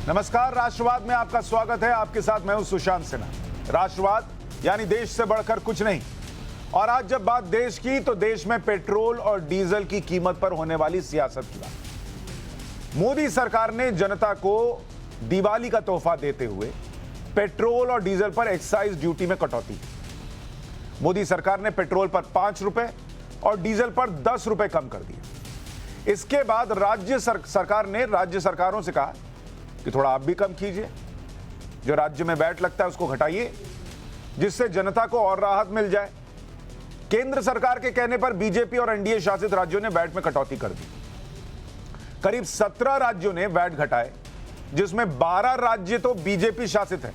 नमस्कार, राष्ट्रवाद में आपका स्वागत है। आपके साथ मैं हूं सुशांत सिन्हा। राष्ट्रवाद यानी देश से बढ़कर कुछ नहीं। और आज जब बात देश की, तो देश में पेट्रोल और डीजल की कीमत पर होने वाली सियासत की बात। मोदी सरकार ने जनता को दिवाली का तोहफा देते हुए पेट्रोल और डीजल पर एक्साइज ड्यूटी में कटौती की। मोदी सरकार ने पेट्रोल पर 5 रुपए और डीजल पर 10 रुपए कम कर दिए। इसके बाद राज्य सरकार ने राज्य सरकारों से कहा कि थोड़ा आप भी कम कीजिए, जो राज्य में वैट लगता है उसको घटाइए, जिससे जनता को और राहत मिल जाए। केंद्र सरकार के कहने पर बीजेपी और एनडीए शासित राज्यों ने वैट में कटौती कर दी। करीब 17 राज्यों ने वैट घटाए, जिसमें 12 राज्य तो बीजेपी शासित हैं।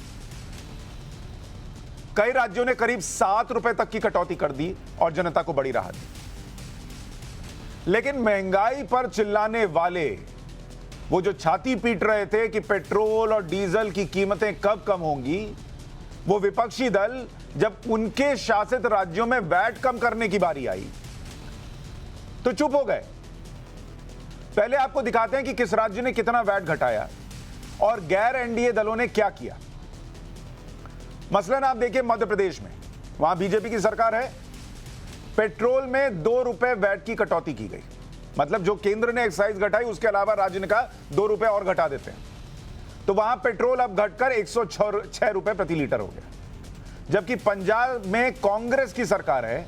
कई राज्यों ने करीब 7 रुपए तक की कटौती कर दी और जनता को बड़ी राहत दी। लेकिन महंगाई पर चिल्लाने वाले, वो जो छाती पीट रहे थे कि पेट्रोल और डीजल की कीमतें कब कम होंगी, वो विपक्षी दल जब उनके शासित राज्यों में वैट कम करने की बारी आई तो चुप हो गए। पहले आपको दिखाते हैं कि किस राज्य ने कितना वैट घटाया और गैर एनडीए दलों ने क्या किया। मसलन आप देखिए मध्य प्रदेश में, वहां बीजेपी की सरकार है। पेट्रोल में 2 रुपए वैट की कटौती की गई, मतलब जो केंद्र ने एक्साइज घटाई उसके अलावा राज्य ने कहा 2 रुपए और घटा देते हैं। तो वहां पेट्रोल अब घटकर 106 रुपए प्रति लीटर हो गया। जबकि पंजाब में कांग्रेस की सरकार है,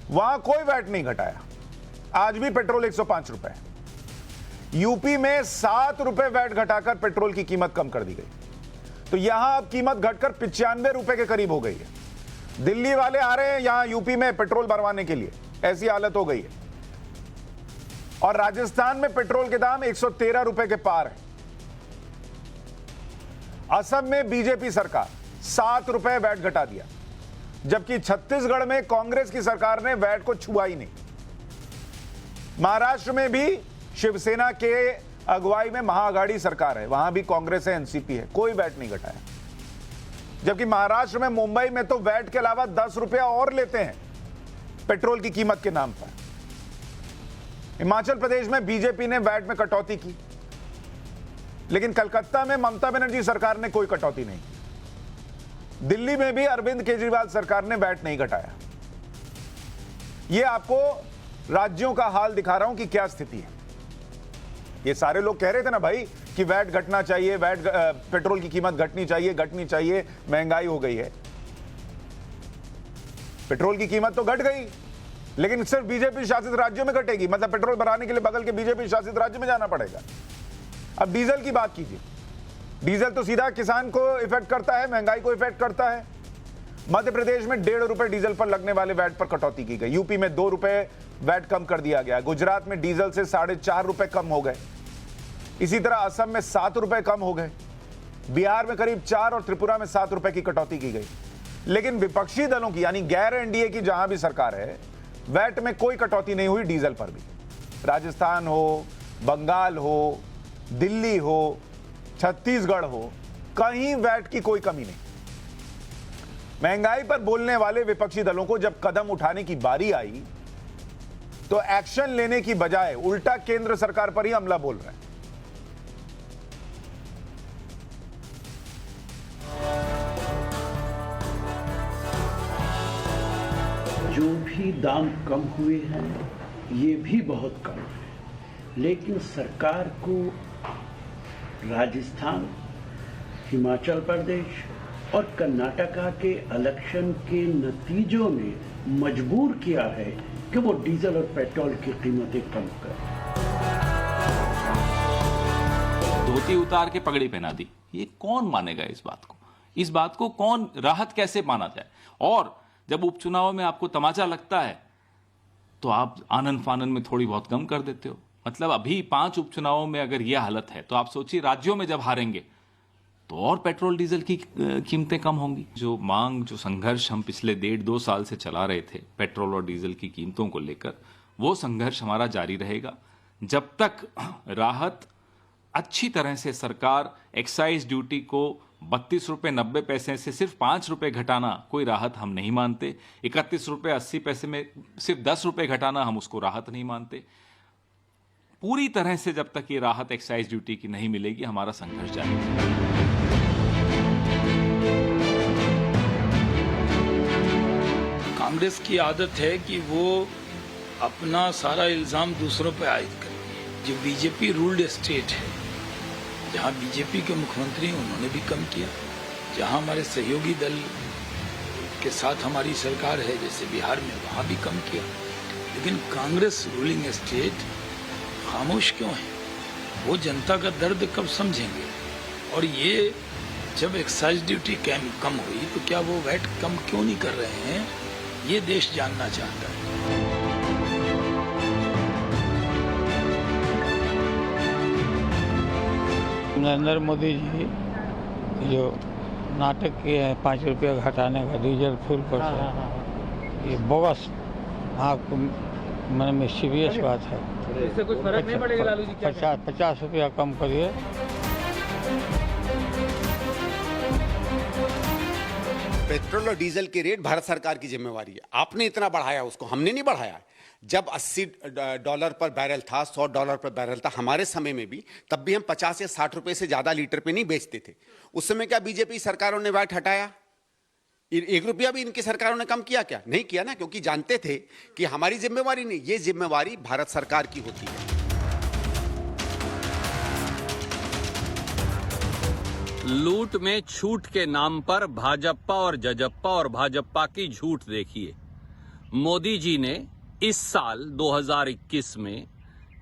वहां कोई वैट नहीं घटाया, आज भी पेट्रोल 105 रुपए है। यूपी में 7 रुपए वैट घटाकर पेट्रोल की कीमत कम कर दी गई, तो यहां अब कीमत घटकर 95 रुपए के करीब हो गई है। दिल्ली वाले आ रहे हैं यहां यूपी में पेट्रोल भरवाने के लिए, ऐसी हालत हो गई है। और राजस्थान में पेट्रोल के दाम 113 रुपए के पार है। असम में बीजेपी सरकार 7 रुपए वैट घटा दिया, जबकि छत्तीसगढ़ में कांग्रेस की सरकार ने वैट को छुआ ही नहीं। महाराष्ट्र में भी शिवसेना के अगुवाई में महाअघाड़ी सरकार है, वहां भी कांग्रेस है, एनसीपी है, कोई वैट नहीं घटाया। जबकि महाराष्ट्र में मुंबई में तो वैट के अलावा 10 रुपया और लेते हैं पेट्रोल की कीमत के नाम पर। हिमाचल प्रदेश में बीजेपी ने वैट में कटौती की, लेकिन कलकत्ता में ममता बनर्जी सरकार ने कोई कटौती नहीं की। दिल्ली में भी अरविंद केजरीवाल सरकार ने वैट नहीं घटाया। यह आपको राज्यों का हाल दिखा रहा हूं कि क्या स्थिति है। ये सारे लोग कह रहे थे ना भाई कि वैट घटना चाहिए, वैट पेट्रोल की कीमत घटनी चाहिए, महंगाई हो गई है। पेट्रोल की कीमत तो घट गई, लेकिन सिर्फ बीजेपी शासित राज्यों में घटेगी, मतलब पेट्रोल भराने के लिए बगल के बीजेपी शासित राज्य में जाना पड़ेगा। अब डीजल की बात कीजिए। डीजल तो सीधा किसान को इफेक्ट करता है, महंगाई को इफेक्ट करता है। मध्य प्रदेश में 1.5 रुपए डीजल पर लगने वाले वैट पर कटौती की गई। यूपी में 2 रुपए वैट कम कर दिया गया। गुजरात में डीजल से 4.5 रुपए कम हो गए। इसी तरह असम में 7 रुपए कम हो गए। बिहार में करीब 4 और त्रिपुरा में 7 रुपए की कटौती की गई। लेकिन विपक्षी दलों की यानी गैर एनडीए की जहां भी सरकार है, वैट में कोई कटौती नहीं हुई। डीजल पर भी राजस्थान हो, बंगाल हो, दिल्ली हो, छत्तीसगढ़ हो, कहीं वैट की कोई कमी नहीं। महंगाई पर बोलने वाले विपक्षी दलों को जब कदम उठाने की बारी आई, तो एक्शन लेने की बजाय उल्टा केंद्र सरकार पर ही हमला बोल रहे हैं। जो भी दाम कम हुए हैं, ये भी बहुत कम है, लेकिन सरकार को राजस्थान, हिमाचल प्रदेश और कर्नाटका के इलेक्शन के नतीजों ने मजबूर किया है कि वो डीजल और पेट्रोल की कीमतें कम करें। धोती उतार के पगड़ी पहना दी, ये कौन मानेगा इस बात को? इस बात को कौन, राहत कैसे माना जाए? और जब उपचुनाव में आपको तमाचा लगता है तो आप आनन फानन में थोड़ी बहुत कम कर देते हो। मतलब अभी 5 उपचुनावों में अगर यह हालत है, तो आप सोचिए राज्यों में जब हारेंगे तो और पेट्रोल डीजल की कीमतें कम होंगी। जो मांग, जो संघर्ष हम पिछले 1.5-2 साल से चला रहे थे पेट्रोल और डीजल की कीमतों को लेकर, वो संघर्ष हमारा जारी रहेगा जब तक राहत अच्छी तरह से सरकार एक्साइज ड्यूटी को 32 रुपये 90 पैसे से सिर्फ 5 रुपये घटाना कोई राहत हम नहीं मानते। 31 रुपये 80 पैसे में सिर्फ 10 रुपये घटाना हम उसको राहत नहीं मानते। पूरी तरह से जब तक ये राहत एक्साइज ड्यूटी की नहीं मिलेगी, हमारा संघर्ष जारी रहेगा। कांग्रेस की आदत है कि वो अपना सारा इल्जाम दूसरों पर आयद करती है। जो बीजेपी रूल्ड स्टेट है, जहां बीजेपी के मुख्यमंत्री हैं, उन्होंने भी कम किया। जहां हमारे सहयोगी दल के साथ हमारी सरकार है, जैसे बिहार में, वहां भी कम किया। लेकिन कांग्रेस रूलिंग स्टेट खामोश क्यों है? वो जनता का दर्द कब समझेंगे? और ये जब एक्साइज ड्यूटी कम हुई तो क्या वो वैट कम क्यों नहीं कर रहे हैं? ये देश जानना चाहता है। नरेंद्र मोदी जी जो नाटक किए हैं 5 रुपया घटाने का डीजल फ्यूल पर से, ये बोगस आपको मन में सीरियस बात है। इससे कुछ फर्क नहीं पड़ेगा लालू जी? 50 रुपया कम करिए। पेट्रोल और डीजल के रेट भारत सरकार की जिम्मेवारी है। आपने इतना बढ़ाया, उसको हमने नहीं बढ़ाया। जब $80 पर बैरल था, $100 पर बैरल था, हमारे समय में भी, तब भी हम 50 या 60 रुपए से ज्यादा लीटर पे नहीं बेचते थे। उस समय क्या बीजेपी सरकारों ने वैट हटाया? 1 रुपया भी इनकी सरकारों ने कम किया क्या? नहीं किया ना, क्योंकि जानते थे कि हमारी जिम्मेवारी नहीं, ये जिम्मेवारी भारत सरकार की होती है। लूट में छूट के नाम पर भाजपा और जजप्पा और भाजपा की झूठ देखिए। मोदी जी ने इस साल 2021 में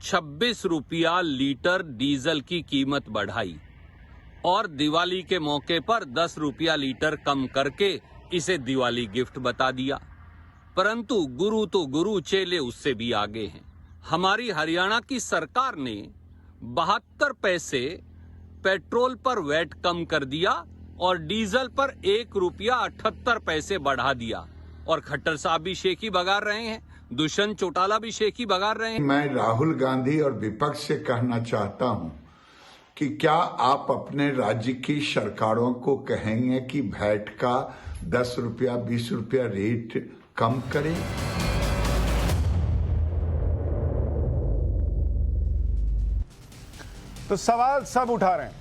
26 रुपया लीटर डीजल की कीमत बढ़ाई और दिवाली के मौके पर 10 रुपया लीटर कम करके इसे दिवाली गिफ्ट बता दिया। परंतु गुरु तो गुरु, चेले उससे भी आगे हैं। हमारी हरियाणा की सरकार ने 72 पैसे पेट्रोल पर वैट कम कर दिया और डीजल पर 1 रुपया 78 पैसे बढ़ा दिया। और खट्टर साहब भी शेखी बगार रहे हैं, दुष्यंत चौटाला भी शेखी बगार रहे हैं। मैं राहुल गांधी और विपक्ष से कहना चाहता हूं कि क्या आप अपने राज्य की सरकारों को कहेंगे कि वैट का 10 रुपया 20 रुपया रेट कम करें? तो सवाल सब उठा रहे हैं।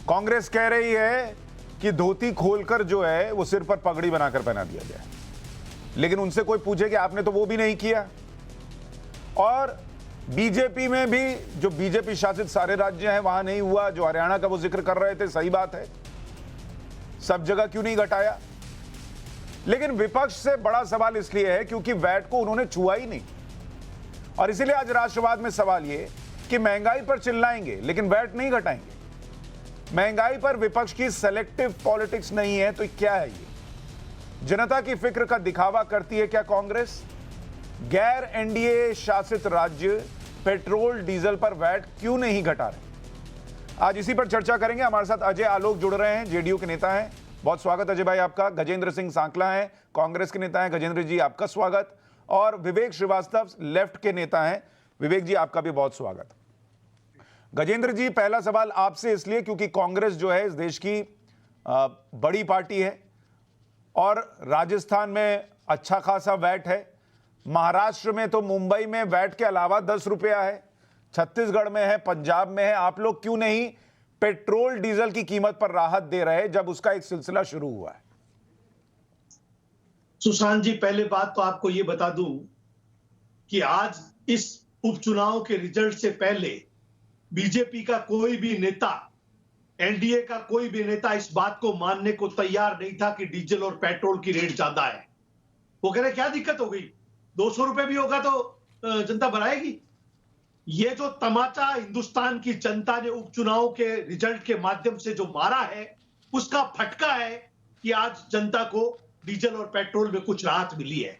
कांग्रेस कह रही है कि धोती खोलकर जो है वो सिर पर पगड़ी बनाकर पहना दिया जाए, लेकिन उनसे कोई पूछे कि आपने तो वो भी नहीं किया। और बीजेपी में भी जो बीजेपी शासित सारे राज्य हैं वहां नहीं हुआ। जो हरियाणा का वो जिक्र कर रहे थे, सही बात है, सब जगह क्यों नहीं घटाया? लेकिन विपक्ष से बड़ा सवाल इसलिए है क्योंकि वैट को उन्होंने छुआ ही नहीं। और इसीलिए आज राष्ट्रवाद में सवाल ये कि महंगाई पर चिल्लाएंगे लेकिन वैट नहीं घटाएंगे। महंगाई पर विपक्ष की सेलेक्टिव पॉलिटिक्स नहीं है तो क्या है ये? जनता की फिक्र का दिखावा करती है क्या कांग्रेस? गैर एनडीए शासित राज्य पेट्रोल डीजल पर वैट क्यों नहीं घटा रहे? आज इसी पर चर्चा करेंगे। हमारे साथ अजय आलोक जुड़ रहे हैं, जेडीयू के नेता हैं। बहुत स्वागत अजय भाई आपका। गजेंद्र सिंह सांकला हैं, कांग्रेस के नेता हैं। गजेंद्र जी आपका स्वागत। और विवेक श्रीवास्तव लेफ्ट के नेता हैं। विवेक जी आपका भी बहुत स्वागत। गजेंद्र जी, पहला सवाल आपसे इसलिए क्योंकि कांग्रेस जो है इस देश की बड़ी पार्टी है और राजस्थान में अच्छा खासा वैट है। महाराष्ट्र में तो मुंबई में वैट के अलावा 10 रुपया है, छत्तीसगढ़ में है, पंजाब में है। आप लोग क्यों नहीं पेट्रोल डीजल की कीमत पर राहत दे रहे जब उसका एक सिलसिला शुरू हुआ है? सुशांत जी, पहले बात तो आपको यह बता दूं कि आज इस उपचुनाव के रिजल्ट से पहले बीजेपी का कोई भी नेता, एनडीए का कोई भी नेता इस बात को मानने को तैयार नहीं था कि डीजल और पेट्रोल की रेट ज्यादा है। वो कह रहे क्या दिक्कत हो गई, 200 रुपए भी होगा तो जनता बढ़ाएगी। ये जो तमाचा हिंदुस्तान की जनता ने उपचुनाव के रिजल्ट के माध्यम से जो मारा है, उसका फटका है कि आज जनता को डीजल और पेट्रोल में कुछ राहत मिली है।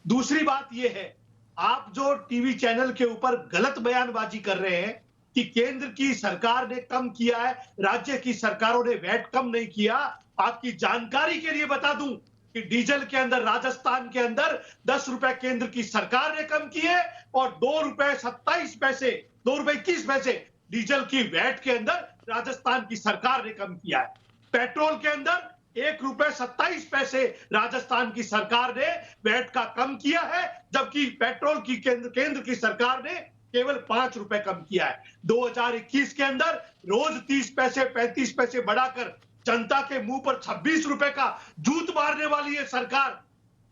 दूसरी बात यह है, आप जो टीवी चैनल के ऊपर गलत बयानबाजी कर रहे हैं कि केंद्र की सरकार ने कम किया है, राज्य की सरकारों ने वैट कम नहीं किया। आपकी जानकारी के लिए बता दूं कि डीजल के अंदर राजस्थान के अंदर 10 रुपए केंद्र की सरकार ने कम किए और 2 रुपए 27 पैसे, 2 रुपए 21 पैसे डीजल की वैट के अंदर राजस्थान की सरकार ने कम किया है। पेट्रोल के अंदर 1 रुपए 27 पैसे राजस्थान की सरकार ने वैट का कम किया है, जबकि पेट्रोल की केंद्र की सरकार ने केवल 5 रुपए कम किया है। 2021 के अंदर रोज 30 पैसे 35 पैसे बढ़ाकर जनता के मुंह पर 26 रुपए का जूत मारने वाली ये सरकार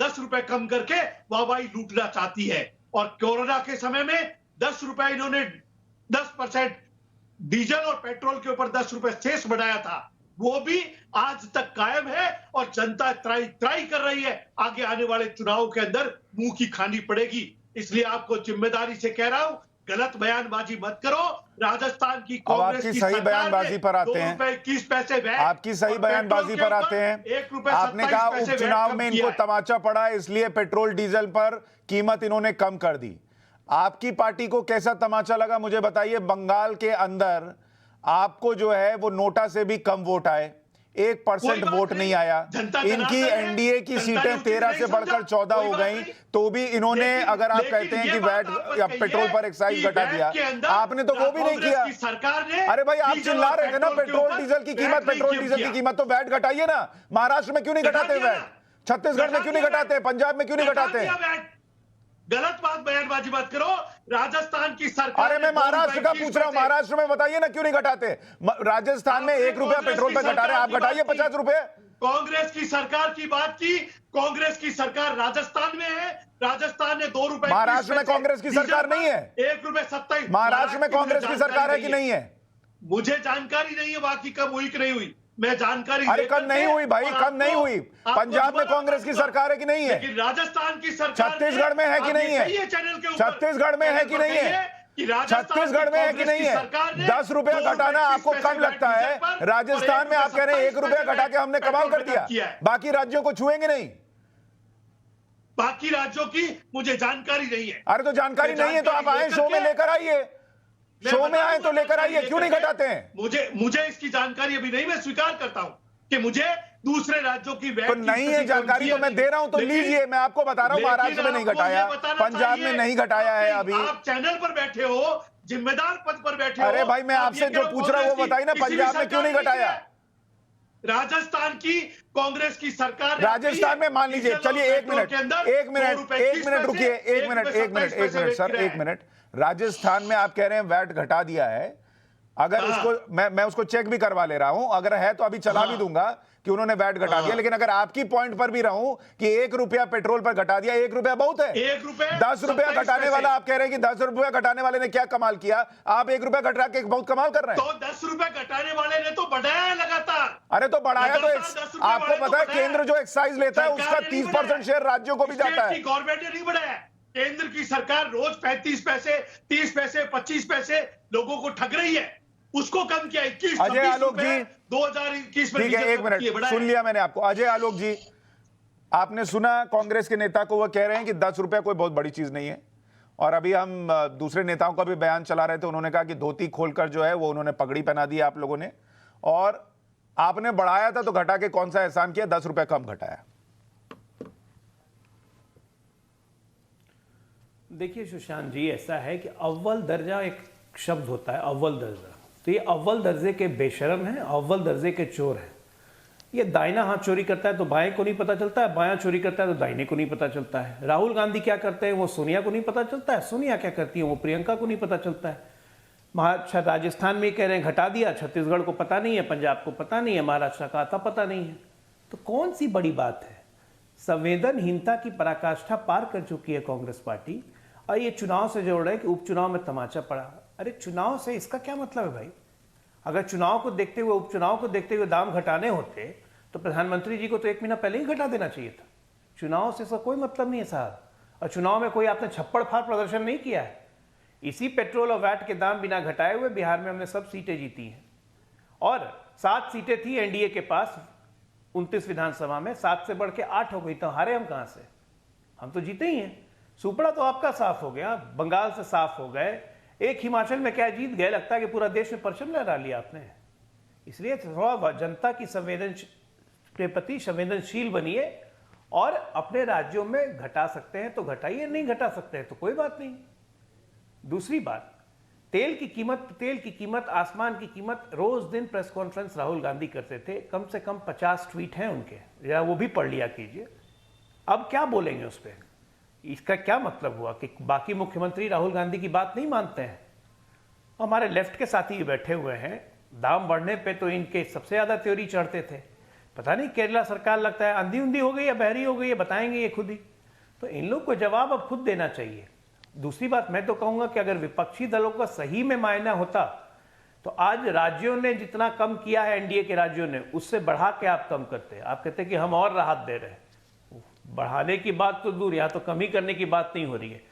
10 रुपए कम करके वाहवाही लूटना चाहती है। और कोरोना के समय में 10 रुपए इन्होंने 10% डीजल और पेट्रोल के ऊपर 10 रुपए सेस बढ़ाया था, वो भी आज तक कायम है और जनता त्राई त्राई कर रही है। आगे आने वाले चुनाव के अंदर मुंह की खानी पड़ेगी। इसलिए आपको जिम्मेदारी से कह रहा हूं, गलत बयानबाजी मत करो। राजस्थान की कांग्रेस की सही बयानबाजी पर आते हैं, 21 पैसे आपकी सही बयानबाजी पर आते हैं। 1 रुपए आपने कहा उपचुनाव में इनको तमाचा पड़ा है, इसलिए पेट्रोल डीजल पर कीमत इन्होंने कम कर दी। आपकी पार्टी को कैसा तमाचा लगा मुझे बताइए। बंगाल के अंदर आपको जो है वो नोटा से भी कम वोट आए, 1% वोट नहीं आया। इनकी एनडीए की सीटें 13 से बढ़कर 14 हो गई, तो भी इन्होंने, अगर आप कहते हैं कि वैट या पेट्रोल पर एक्साइज घटा दिया, आपने तो वो भी नहीं किया। सरकार ने, अरे भाई आप चिल्ला रहे थे ना पेट्रोल डीजल की कीमत, पेट्रोल डीजल की कीमत, तो वैट घटाइए ना। महाराष्ट्र में क्यों नहीं घटाते वैट? छत्तीसगढ़ में क्यों नहीं घटाते? पंजाब में क्यों नहीं घटाते? गलत बात बयानबाजी मत करो। राजस्थान की सरकार, अरे मैं महाराष्ट्र का पूछ रहा हूं, महाराष्ट्र में बताइए ना क्यों नहीं घटाते। राजस्थान में 1 रुपया पेट्रोल पे घटा रहे हैं, आप घटाइए 50 रुपए। कांग्रेस की सरकार की बात की, कांग्रेस की सरकार राजस्थान में है, राजस्थान ने 2 रुपए। महाराष्ट्र में कांग्रेस की सरकार नहीं है। 1 रुपए 27। महाराष्ट्र में कांग्रेस की सरकार है कि नहीं है? मुझे जानकारी नहीं है बाकी कब हुई कि नहीं हुई, मैं जानकारी। अरे कम नहीं हुई भाई, कम नहीं हुई। पंजाब में कांग्रेस की सरकार है कि नहीं है? लेकिन राजस्थान की सरकार, छत्तीसगढ़ में है कि नहीं है? छत्तीसगढ़ में है कि नहीं है? छत्तीसगढ़ में है कि नहीं है? 10 रुपया घटाना आपको कम लगता है, राजस्थान में आप कह रहे हैं 1 रुपया घटा के हमने कमाल कर दिया, बाकी राज्यों को छुएंगे नहीं। बाकी राज्यों की मुझे जानकारी नहीं है। अरे तो जानकारी नहीं है तो आप आए शो में लेकर आइए, शो में आए तो लेकर आइए, क्यों नहीं घटाते हैं? मुझे इसकी जानकारी अभी नहीं, मैं स्वीकार करता हूं कि मुझे दूसरे राज्यों की तो नहीं है जानकारी, तो मैं दे रहा हूं तो लीजिए। मैं आपको बता रहा हूं महाराष्ट्र में नहीं घटाया, पंजाब में नहीं घटाया है अभी। आप चैनल पर बैठे हो, जिम्मेदार पद पर बैठे हो। अरे भाई मैं आपसे जो पूछ रहा हूं वो बताइए ना, पंजाब में क्यों नहीं घटाया? राजस्थान की कांग्रेस की सरकार, राजस्थान में मान लीजिए, चलिए 1 मिनट रुकिए, 1 मिनट सर, 1 मिनट। राजस्थान में आप कह रहे हैं वैट घटा दिया है, अगर उसको मैं उसको चेक भी करवा ले रहा हूं, अगर है तो अभी चला भी दूंगा कि उन्होंने वैट घटा दिया। लेकिन अगर आपकी पॉइंट पर भी रहूं कि 1 रुपया पेट्रोल पर घटा दिया, 1 रुपया बहुत है। 10 रुपया घटाने वाला, आप कह रहे हैं कि 10 रुपया घटाने वाले ने क्या कमाल किया, आप 1 रुपया घटा के बहुत कमाल कर रहे हैं। तो 10 रुपया घटाने वाले ने तो बढ़ाया है लगातार। अरे तो बढ़ाया तो आपको पता है केंद्र जो एक्साइज लेता है उसका 30% शेयर राज्यों को भी जाता है। गवर्नमेंट ने नहीं बढ़ाया, केंद्र की सरकार रोज 35 पैसे 30 पैसे 25 पैसे लोगों को ठग रही है, उसको कम किया। 21 अजय आलोक जी 2021 में, ठीक है 1 मिनट सुन लिया मैंने आपको। अजय आलोक जी, आपने सुना कांग्रेस के नेता को, वो कह रहे हैं कि 10 रुपया कोई बहुत बड़ी चीज नहीं है। और अभी हम दूसरे नेताओं का भी बयान चला रहे थे, उन्होंने कहा कि धोती खोलकर जो है वो उन्होंने पगड़ी पहना दी आप लोगों ने, और आपने बढ़ाया था तो घटा के कौन सा एहसान किया, 10 रुपया कम घटाया। देखिए सुशांत जी, ऐसा है कि अव्वल दर्जा एक शब्द होता है, अव्वल दर्जा, तो ये अव्वल दर्जे के बेशरम हैं, अव्वल दर्जे के चोर हैं। ये दाहिना हाथ चोरी करता है तो बाएं को नहीं पता चलता है, बायां चोरी करता है तो दाहिने को नहीं पता चलता है। राहुल गांधी क्या करते हैं वो सोनिया को नहीं पता चलता है, सोनिया क्या करती है वो प्रियंका को नहीं पता चलता है। राजस्थान में कह रहे हैं घटा दिया, छत्तीसगढ़ को पता नहीं है, पंजाब को पता नहीं है, महाराष्ट्र का आता पता नहीं है। तो कौन सी बड़ी बात है? संवेदनहीनता की पराकाष्ठा पार कर चुकी है कांग्रेस पार्टी, और ये चुनाव से जोड़ रहे हैं कि उपचुनाव में तमाचा पड़ा। अरे चुनाव से इसका क्या मतलब है भाई? अगर चुनाव को देखते हुए, उपचुनाव को देखते हुए दाम घटाने होते तो प्रधानमंत्री जी को तो 1 महीना पहले ही घटा देना चाहिए था। चुनाव से इसका कोई मतलब नहीं है साहब, और चुनाव में कोई आपने छप्पड़ फाड़ प्रदर्शन नहीं किया है। इसी पेट्रोल और वैट के दाम बिना घटाए हुए बिहार में हमने सब सीटें जीती हैं, और 7 सीटें थी एनडीए के पास 29 विधानसभा में, 7 से बढ़ के 8 हो गई, तो हारे हम कहां से? हम तो जीते ही हैं। सुपड़ा तो आपका साफ हो गया, बंगाल से साफ हो गए, एक हिमाचल में क्या जीत गए, लगता है कि पूरा देश में परचम लहरा लिया आपने। इसलिए थोड़ा जनता की के प्रति संवेदनशील बनिए, और अपने राज्यों में घटा सकते हैं तो घटाइए, नहीं घटा सकते हैं तो कोई बात नहीं। दूसरी बात, तेल की कीमत, आसमान की कीमत, रोज दिन प्रेस कॉन्फ्रेंस राहुल गांधी करते थे, कम से कम 50 ट्वीट हैं उनके, जरा वो भी पढ़ लिया कीजिए। अब क्या बोलेंगे उस पर? इसका क्या मतलब हुआ कि बाकी मुख्यमंत्री राहुल गांधी की बात नहीं मानते हैं? हमारे लेफ्ट के साथी बैठे हुए हैं, दाम बढ़ने पे तो इनके सबसे ज्यादा त्योरी चढ़ते थे। पता नहीं केरला सरकार लगता है अंधी उंधी हो गई या बहरी हो गई है, बताएंगे ये खुद ही। तो इन लोग को जवाब अब खुद देना चाहिए। दूसरी बात मैं तो कहूंगा कि अगर विपक्षी दलों का सही में मायना होता तो आज राज्यों ने जितना कम किया है, एनडीए के राज्यों ने, उससे बढ़ा के आप कम करते। आप कहते कि हम और राहत दे रहे हैं, बढ़ाने की बात तो दूर, या तो कमी करने की बात नहीं हो रही है।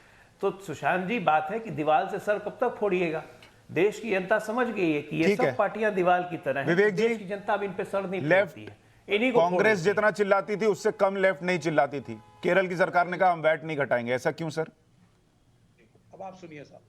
तो सुशांत जी, बात है कि दीवार से सर कब तक फोड़िएगा? देश की जनता समझ गई है कि ये सब पार्टियां दीवार की तरह हैं। विवेक जी, देश की जनता अब इन पे सर नहीं लेफ्ट फोड़ती है। इन्हीं को कांग्रेस जितना चिल्लाती थी उससे कम लेफ्ट नहीं चिल्लाती थी। केरल की सरकार ने कहा हम वैट नहीं घटाएंगे, ऐसा क्यों सर? अब आप सुनिए साहब,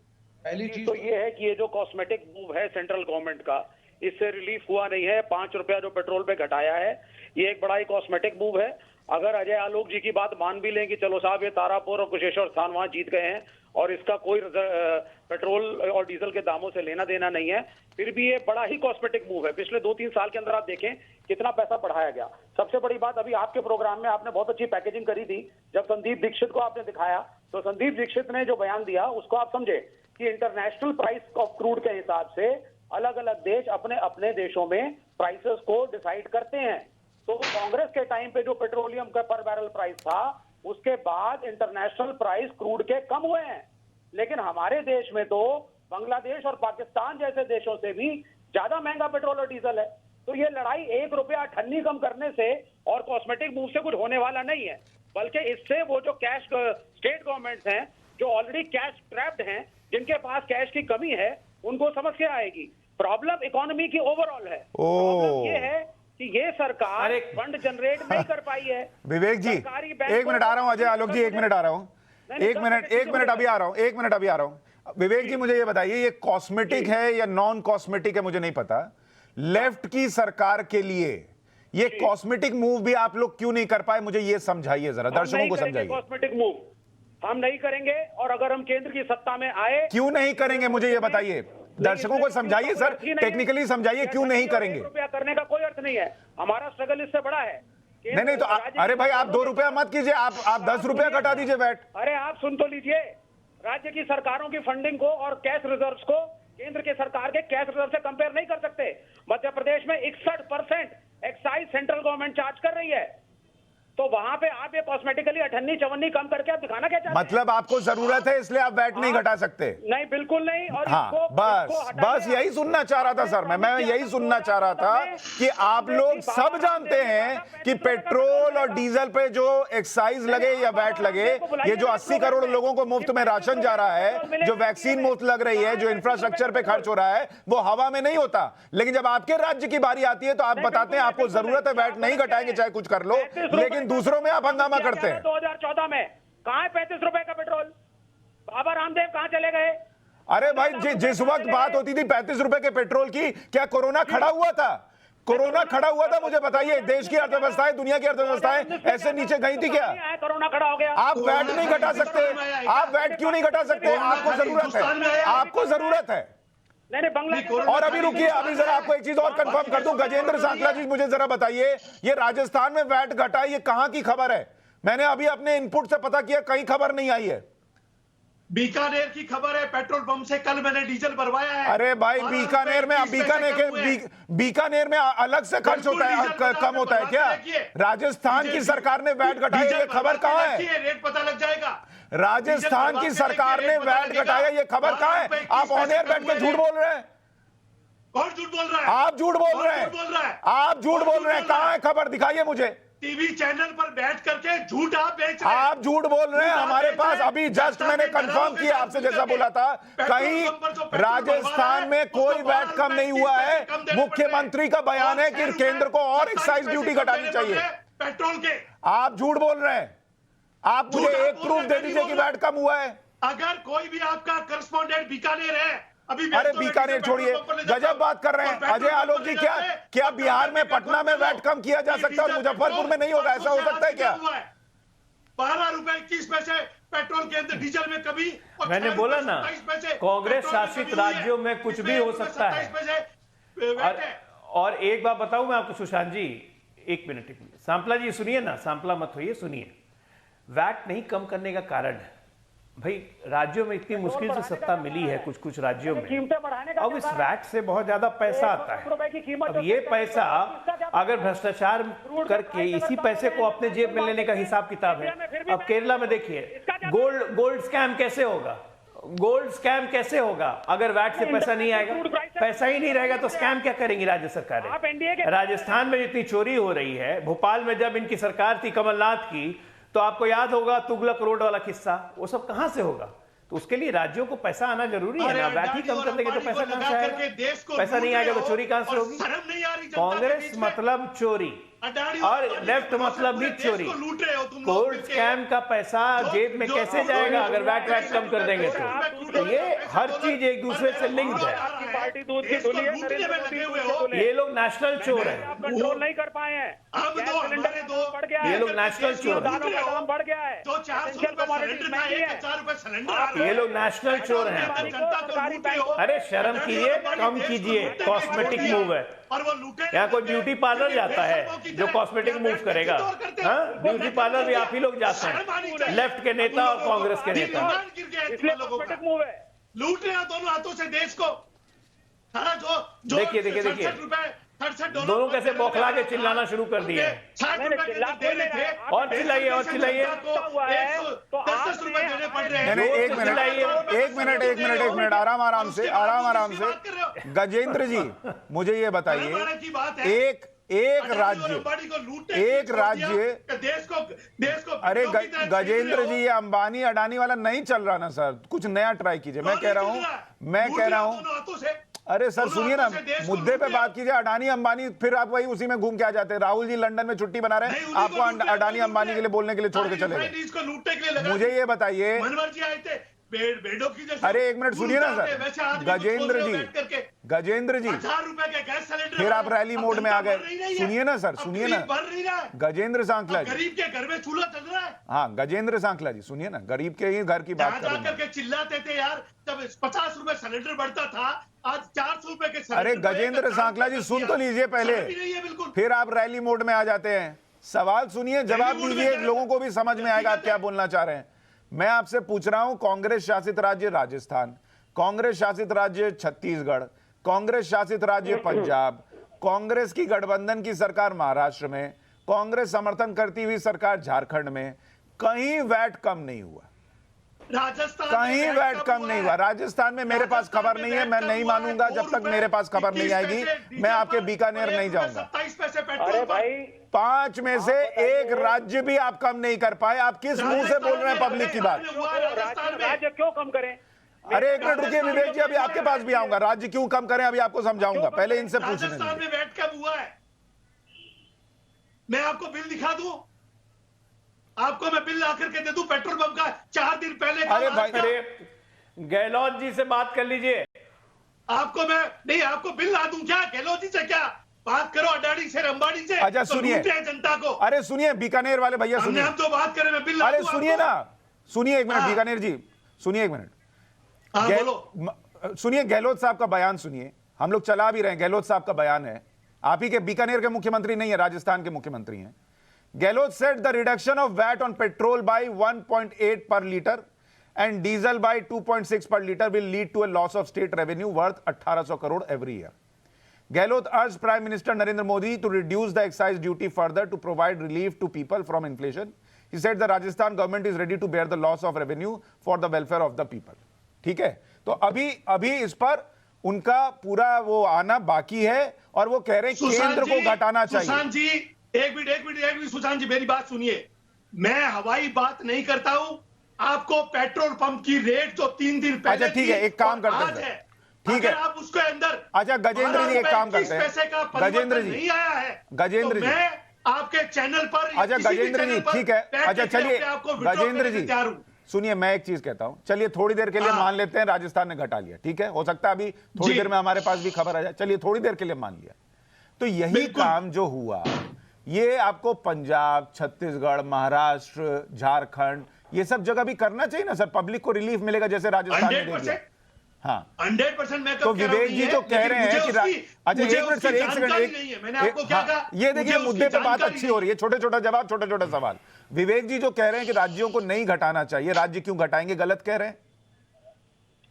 पहली चीज तो ये है कि ये जो कॉस्मेटिक मूव है सेंट्रल गवर्नमेंट का, इससे रिलीफ हुआ नहीं है। 5 रुपया जो पेट्रोल पे घटाया है, ये एक बड़ा ही कॉस्मेटिक मूव है। अगर अजय आलोक जी की बात मान भी लें कि चलो साहब ये तारापुर और कुशेश्वर स्थान वहां जीत गए हैं और इसका कोई पेट्रोल और डीजल के दामों से लेना देना नहीं है, फिर भी ये बड़ा ही कॉस्मेटिक मूव है। पिछले 2-3 साल के अंदर आप देखें कितना पैसा बढ़ाया गया। सबसे बड़ी बात, अभी आपके प्रोग्राम में आपने बहुत अच्छी पैकेजिंग करी थी, जब संदीप दीक्षित को आपने दिखाया तो संदीप दीक्षित ने जो बयान दिया उसको आप समझे कि इंटरनेशनल प्राइस ऑफ क्रूड के हिसाब से अलग अलग देश अपने अपने देशों में प्राइसेस को डिसाइड करते हैं। तो कांग्रेस के टाइम पे जो पेट्रोलियम का पर बैरल प्राइस था, उसके बाद इंटरनेशनल प्राइस क्रूड के कम हुए हैं। लेकिन हमारे देश में तो बांग्लादेश और पाकिस्तान जैसे देशों से भी ज्यादा महंगा पेट्रोल और डीजल है। तो ये लड़ाई 1 रुपया ठन्नी कम करने से और कॉस्मेटिक मूव से कुछ होने वाला नहीं है, बल्कि इससे वो जो कैश स्टेट गवर्नमेंट्स हैं जो ऑलरेडी कैश ट्रैप्ड हैं, जिनके पास कैश की कमी है, उनको समस्या आएगी। प्रॉब्लम इकोनॉमी की ओवरऑल है। प्रॉब्लम ये है कि ये सरकार फंड जनरेट नहीं कर पाई है। विवेक जी, 1 मिनट आ रहा हूं। अजय आलोक जी, 1 मिनट आ रहा हूं। 1 मिनट अभी आ रहा हूं। 1 मिनट अभी आ रहा हूं। विवेक जी, मुझे ये बताइए, ये कॉस्मेटिक है या नॉन कॉस्मेटिक है मुझे नहीं पता। लेफ्ट की सरकार के लिए ये कॉस्मेटिक मूव भी आप लोग क्यों नहीं कर पाए, मुझे ये समझाइए जरा, दर्शकों को समझाइए। कॉस्मेटिक मूव हम नहीं करेंगे, और अगर हम केंद्र की सत्ता में आए क्यों नहीं करेंगे, मुझे ये बताइए, दर्शकों को समझाइए सर, टेक्निकली समझाइए क्यों नहीं करेंगे। रुपया करने का कोई अर्थ नहीं है, हमारा स्ट्रगल इससे बड़ा है। नहीं तो अरे भाई, आप 2 रुपया मत कीजिए, आप 10 रुपया घटा दीजिए वैट। अरे आप सुन तो लीजिए, राज्य की सरकारों की फंडिंग को और कैश रिजर्व्स को केंद्र के सरकार के कैश रिजर्व से कंपेयर नहीं कर सकते। मध्य प्रदेश में 61% एक्साइज सेंट्रल गवर्नमेंट चार्ज कर रही है, तो वहां पे आप ये कॉस्मेटिकली अठन्नी चवन्नी कम करके आप दिखाना क्या चाहते हैं? मतलब आपको जरूरत है इसलिए आप वैट नहीं घटा सकते? नहीं, बिल्कुल नहीं। और हाँ, बस यही सुनना चाह रहा था सर, मैं यही सुनना चाह रहा था कि आप लोग सब जानते हैं कि पेट्रोल और डीजल पे जो एक्साइज लगे या वैट लगे, ये जो 80 करोड़ लोगों को मुफ्त में राशन जा रहा है, जो वैक्सीन मुफ्त लग रही है, जो इंफ्रास्ट्रक्चर पे खर्च हो रहा है, वो हवा में नहीं होता। लेकिन जब आपके राज्य की बारी आती है तो आप बताते हैं आपको जरूरत है, वैट नहीं घटाएंगे चाहे कुछ कर लो, लेकिन दूसरों में आप हंगामा करते हैं। 2014 में कहां है 35 रुपए का पेट्रोल? बाबा रामदेव कहां चले गए? अरे भाई, जिस वक्त बात होती थी 35 रुपए के पेट्रोल की, क्या कोरोना खड़ा हुआ था? कोरोना खड़ा हुआ था? मुझे बताइए, देश की अर्थव्यवस्थाएं, दुनिया की अर्थव्यवस्थाएं ऐसे नीचे गई थी क्या? कोरोना खड़ा हो गया। आप वैट नहीं घटा सकते? आप वैट क्यों नहीं घटा सकते? आपको जरूरत है, आपको जरूरत है। और अभी रुकिए, अभी जरा आपको एक चीज और कंफर्म कर दूं। गजेंद्र सांतला जी, मुझे जरा बताइए, ये राजस्थान में वैट घटा, ये कहां की खबर है? मैंने अभी अपने इनपुट से पता किया, कहीं खबर नहीं आई है। बीकानेर की खबर है, पेट्रोल पंप से कल मैंने डीजल भरवाया है। अरे भाई, बीकानेर में अलग से खर्च होता है, कम होता है क्या? राजस्थान की सरकार ने वैट घटाया, ये खबर कहां है? रेट पता लग जाएगा। राजस्थान की सरकार ने वैट घटाया, ये खबर कहां है? आप ऑन एयर बैठ के झूठ बोल रहे हैं। कौन झूठ बोल रहा है? आप झूठ बोल रहे हैं, आप झूठ बोल रहे हैं। कहां है खबर, दिखाइए मुझे। टीवी चैनल पर बैठ करके झूठ आप बेच रहे हैं। आप झूठ बोल रहे हैं। हमारे पास अभी जस्ट मैंने कंफर्म किया आपसे, जैसा बोला था, कहीं राजस्थान में कोई वैट कम नहीं हुआ है। मुख्यमंत्री का बयान है कि केंद्र को और एक्साइज ड्यूटी घटानी चाहिए। पेट्रोल के आप झूठ बोल रहे हैं। आप मुझे एक प्रूफ दे दीजिए कि वैट कम हुआ है। अगर कोई भी आपका करस्पॉन्डेंट बीकानेर है, अरे बीकानेर छोड़िए, गजब बात कर रहे हैं अजय आलोक जी। क्या बिहार में, पटना में वैट कम किया जा सकता है और मुजफ्फरपुर में नहीं होगा? ऐसा हो सकता है क्या? 12 रुपए 21 पैसे पेट्रोल के अंदर, डीजल में कभी। मैंने बोला ना, कांग्रेस शासित राज्यों में कुछ भी हो सकता है। और एक बात बताऊं मैं आपको सुशांत जी, एक मिनट, सांपला जी सुनिए ना, सांपला मत होइए, सुनिए। वैट नहीं कम करने का कारण है भाई, राज्यों में इतनी मुश्किल से सत्ता मिली है कुछ कुछ राज्यों में, अब इस वैट से बहुत ज्यादा पैसा आता है। अब ये पैसा अगर भ्रष्टाचार करके इसी पैसे को अपने जेब में लेने का हिसाब किताब है। अब केरला में देखिए गोल्ड स्कैम कैसे होगा, गोल्ड स्कैम कैसे होगा अगर वैट से पैसा नहीं आएगा, पैसा ही नहीं रहेगा तो स्कैम क्या करेंगी राज्य सरकारें। राजस्थान में जितनी चोरी हो रही है, भोपाल में जब इनकी सरकार थी कमलनाथ की, तो आपको याद होगा तुगलक रोड वाला किस्सा, वो सब कहां से होगा। तो उसके लिए राज्यों को पैसा आना जरूरी है ना, वैट ही कम कर देंगे तो पैसा कहां से आएगा, पैसा नहीं आएगा तो चोरी कहां से होगी। कांग्रेस मतलब चोरी और लेफ्ट मतलब भी चोरी। गोल्ड स्कैम का पैसा जेब में कैसे जाएगा अगर वैट कम कर देंगे तो ये हर चीज एक दूसरे से लिंक्ड है। पार्टी दूध की धुली है, नरेंद्र मोदी दूध की धुली है। ये लोग नेशनल चोर है, आप कंट्रोल नहीं कर पाए हैं। बढ़ गया है, ये लोग नेशनल चोर है, दाम बढ़ गया है, ये लोग नेशनल चोर हैं। अरे शर्म कीजिए, कम कीजिए, कॉस्मेटिक मूव है। यहाँ कोई ब्यूटी पार्लर जाता है जो कॉस्मेटिक मूव करेगा? ब्यूटी पार्लर भी आप ही लोग जाते हैं, लेफ्ट के नेता और कांग्रेस के नेता। इसलिए कॉस्मेटिक मूव है, लूट रहे हैं दोनों हाथों से देश को। सारा जो देखिए देखिए देखिए दोनों कैसे बौखला के चिल्लाना शुरू कर दिए हैं। और चिल्लाइए और चिल्लाइए। एक मिनट आराम से। गजेंद्र जी मुझे ये बताइए, एक राज्य देश को अरे गजेंद्र जी, ये अंबानी अडानी वाला नहीं चल रहा ना सर, कुछ नया ट्राई कीजिए। मैं कह रहा हूँ अरे सर सुनिए ना, मुद्दे पे बात कीजिए। अडानी अंबानी फिर आप वही उसी में घूम के आ जाते हैं। राहुल जी लंदन में छुट्टी बना रहे हैं, आपको अडानी अंबानी के लिए बोलने के लिए छोड़ के चले गए। मुझे ये बताइए, अरे एक मिनट सुनिए ना सर, गजेंद्र जी 1000 रुपए के गैस सिलेंडर फिर आप रैली मोड में आ गए। सुनिए ना सर, सुनिए ना गजेंद्र सांखला जी, गरीब के घर में चूल्हा चल रहा है। हाँ गजेंद्र सांखला जी सुनिए ना, गरीब के ही घर की बात कर रहे हैं। चिल्लाते थे यार, जब 50 रुपए सिलेंडर बढ़ता था, आज 400 रुपए के सिलेंडर। अरे गजेंद्र सांखला जी सुन तो लीजिए पहले, फिर आप रैली मोड में आ जाते हैं। सवाल सुनिए, जवाब दीजिए, लोगों को भी समझ में आएगा आप क्या बोलना चाह रहे हैं। मैं आपसे पूछ रहा हूं, कांग्रेस शासित राज्य राजस्थान, कांग्रेस शासित राज्य छत्तीसगढ़, कांग्रेस शासित राज्य पंजाब, कांग्रेस की गठबंधन की सरकार महाराष्ट्र में, कांग्रेस समर्थन करती हुई सरकार झारखंड में, कहीं वैट कम नहीं हुआ। राजस्थान कहीं वैट कम नहीं हुआ। राजस्थान में मेरे पास खबर नहीं है, मैं नहीं मानूंगा जब तक मेरे पास खबर नहीं आएगी। मैं आपके बीकानेर नहीं जाऊंगा। 5 में से एक राज्य भी आप कम नहीं कर पाए। आप किस मुंह से बोल रहे हैं पब्लिक की बात? राज्य क्यों कम करें? अरे एक मिनट रुकिए विवेक जी, अभी आपके पास भी आऊंगा। राज्य क्यों कम करें अभी आपको समझाऊंगा, पहले इनसे पूछने दीजिए। राजस्थान में वैट कम हुआ है, मैं आपको बिल दिखा दूं, आपको मैं बिल ला करके दे दूं पेट्रोल पंप का 4 दिन पहले। अरे भाई, अरे गहलोत जी से बात कर लीजिए। आपको मैं नहीं, आपको बिल ला दूं क्या? गहलोत जी से क्या बात करो, अडानी से, अंबानी से। अच्छा सुनिए, जनता को। अरे सुनिए बीकानेर वाले भैया, सुनिए, हम तो बात करें, मैं बिल। अरे सुनिए ना, सुनिए एक मिनट बीकानेर जी, सुनिए एक मिनट। सुनिए गहलोत साहब का बयान सुनिए, हम लोग चला भी रहे हैं। गहलोत साहब का बयान है, आप ही के बीकानेर के मुख्यमंत्री नहीं है, राजस्थान के मुख्यमंत्री हैं। Gehlot said the reduction of VAT on petrol by 1.8 per liter and diesel by 2.6 per liter will lead to a loss of state revenue worth 1800 crore every year. Gehlot urged Prime Minister Narendra Modi to reduce the excise duty further to provide relief to people from inflation. He said the Rajasthan government is ready to bear the loss of revenue for the welfare of the people. ठीक है, तो अभी इस पर उनका पूरा वो आना बाकी है और वो कह रहे हैं केंद्र को घटाना चाहिए। एक मिनट सुशांत जी, मेरी बात सुनिए। मैं हवाई बात नहीं करता हूं। आपको पेट्रोल पंप की रेट जो 3 दिन पहले, अच्छा ठीक है, एक काम करते हैं, ठीक है आप उसके अंदर। अच्छा गजेंद्र जी एक काम करते हैं, गजेंद्र जी नहीं आया है, गजेंद्र जी मैं आपके चैनल पर। अच्छा गजेंद्र जी ठीक है, अच्छा चलिए गजेंद्र जी सुनिए, मैं एक चीज कहता हूं, चलिए थोड़ी देर के लिए मान लेते हैं राजस्थान ने घटा लिया, ठीक है, हो सकता है अभी थोड़ी देर में हमारे पास भी खबर आ जाए, चलिए थोड़ी देर के लिए मान लिया। तो यही काम जो हुआ, ये आपको पंजाब, छत्तीसगढ़, महाराष्ट्र, झारखंड, ये सब जगह भी करना चाहिए ना सर, पब्लिक को रिलीफ मिलेगा जैसे राजस्थान में दे दिया। हाँ 100% मैं तो विवेक जी जो कह रहे हैं कि अच्छा एक मिनट सर, एक सेकंड, मैंने आपको क्या कहा? ये देखिए मुझे मुद्दे उसकी पे बात जानकारी अच्छी हो रही है, छोटे छोटा जवाब, छोटे छोटे सवाल। विवेक जी जो कह रहे हैं कि राज्यों को नहीं घटाना चाहिए, राज्य क्यों घटाएंगे, गलत कह रहे हैं?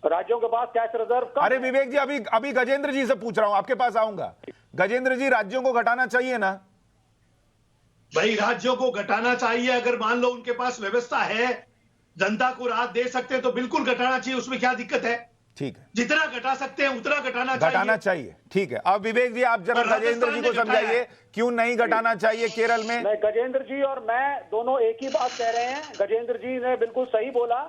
राज्यों के पास कैश रिजर्व कम अरे है। विवेक जी अभी गजेंद्र जी से पूछ रहा हूं, आपके पास आऊंगा। गजेंद्र जी, राज्यों को घटाना चाहिए ना? भाई राज्यों को घटाना चाहिए, अगर मान लो उनके पास व्यवस्था है, जनता को राहत दे सकते हैं तो बिल्कुल घटाना चाहिए, उसमें क्या दिक्कत है? ठीक है, जितना घटा सकते हैं उतना घटाना चाहिए। ठीक है, अब विवेक जी आप जरा और गजेंद्र जी को राजस्थान ने घटाया समझाइए क्यों नहीं घटाना चाहिए केरल में। मैं गजेंद्र जी और मैं दोनों एक ही बात कह रहे हैं। गजेंद्र जी ने बिल्कुल सही बोला,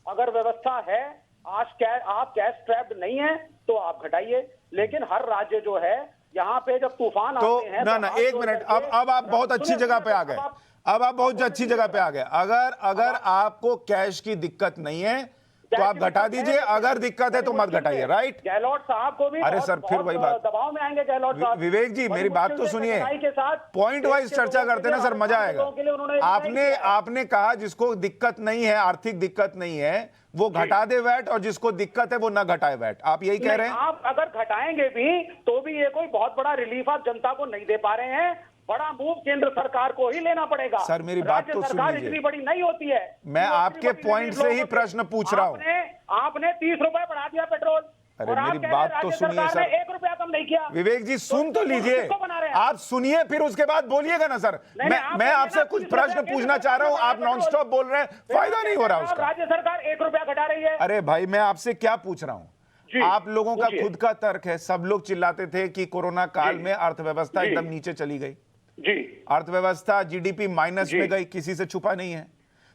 अगर व्यवस्था है, आप कैश ट्रैप्ड नहीं है तो आप घटाइए, लेकिन हर राज्य जो है यहाँ पे जब तूफान तो आते हैं ना तो ना हाथ एक जोड़ मिनट, करके- अब आप बहुत अच्छी जगह पे आ गए, अब आप बहुत अच्छी जगह पे आ गए। अगर आपको कैश की दिक्कत नहीं है तो आप घटा दीजिए, अगर दिक्कत है तो मत घटाइए, राइट? गहलोत साहब को भी अरे सर, फिर वही बात। दबाव में आएंगे गहलोत साहब। विवेक जी मेरी बात तो सुनिए, के साथ पॉइंट वाइज चर्चा करते ना सर, मजा आएगा। आपने कहा जिसको दिक्कत नहीं है, आर्थिक दिक्कत नहीं है, वो घटा दे वैट, और जिसको दिक्कत है वो ना घटाए वैट, आप यही कह रहे हैं? आप अगर घटाएंगे भी तो भी ये कोई बहुत बड़ा रिलीफ आप जनता को नहीं दे पा रहे हैं। बड़ा मूव केंद्र सरकार को ही लेना पड़ेगा। सर, मेरी बात तो सुन सरकार लीजिए। इतनी बड़ी नहीं होती है। मैं आपके पॉइंट से ही प्रश्न पूछ रहा हूं। आपने 30 रुपए बढ़ा दिया पेट्रोल, अरे और आप मेरी कह रहे बात हैं तो राज्य सुनिए सरकार सर। ने 1 रुपया कम नहीं किया। विवेक जी सुन तो लीजिए, किसको बना रहे हैं? आप सुनिए फिर उसके बाद बोलिएगा ना सर। मैं आपसे कुछ प्रश्न पूछना चाह रहा हूं, आप नॉन स्टॉप बोल रहे हैं, फायदा नहीं हो रहा उसका। राज्य सरकार 1 रुपया घटा रही है। अरे भाई मैं आपसे क्या पूछ रहा हूं, आप लोगों का खुद का तर्क है, सब लोग चिल्लाते थे कि कोरोना काल में अर्थव्यवस्था एकदम नीचे चली गई, अर्थव्यवस्था जीडीपी माइनस में गई, किसी से छुपा नहीं है।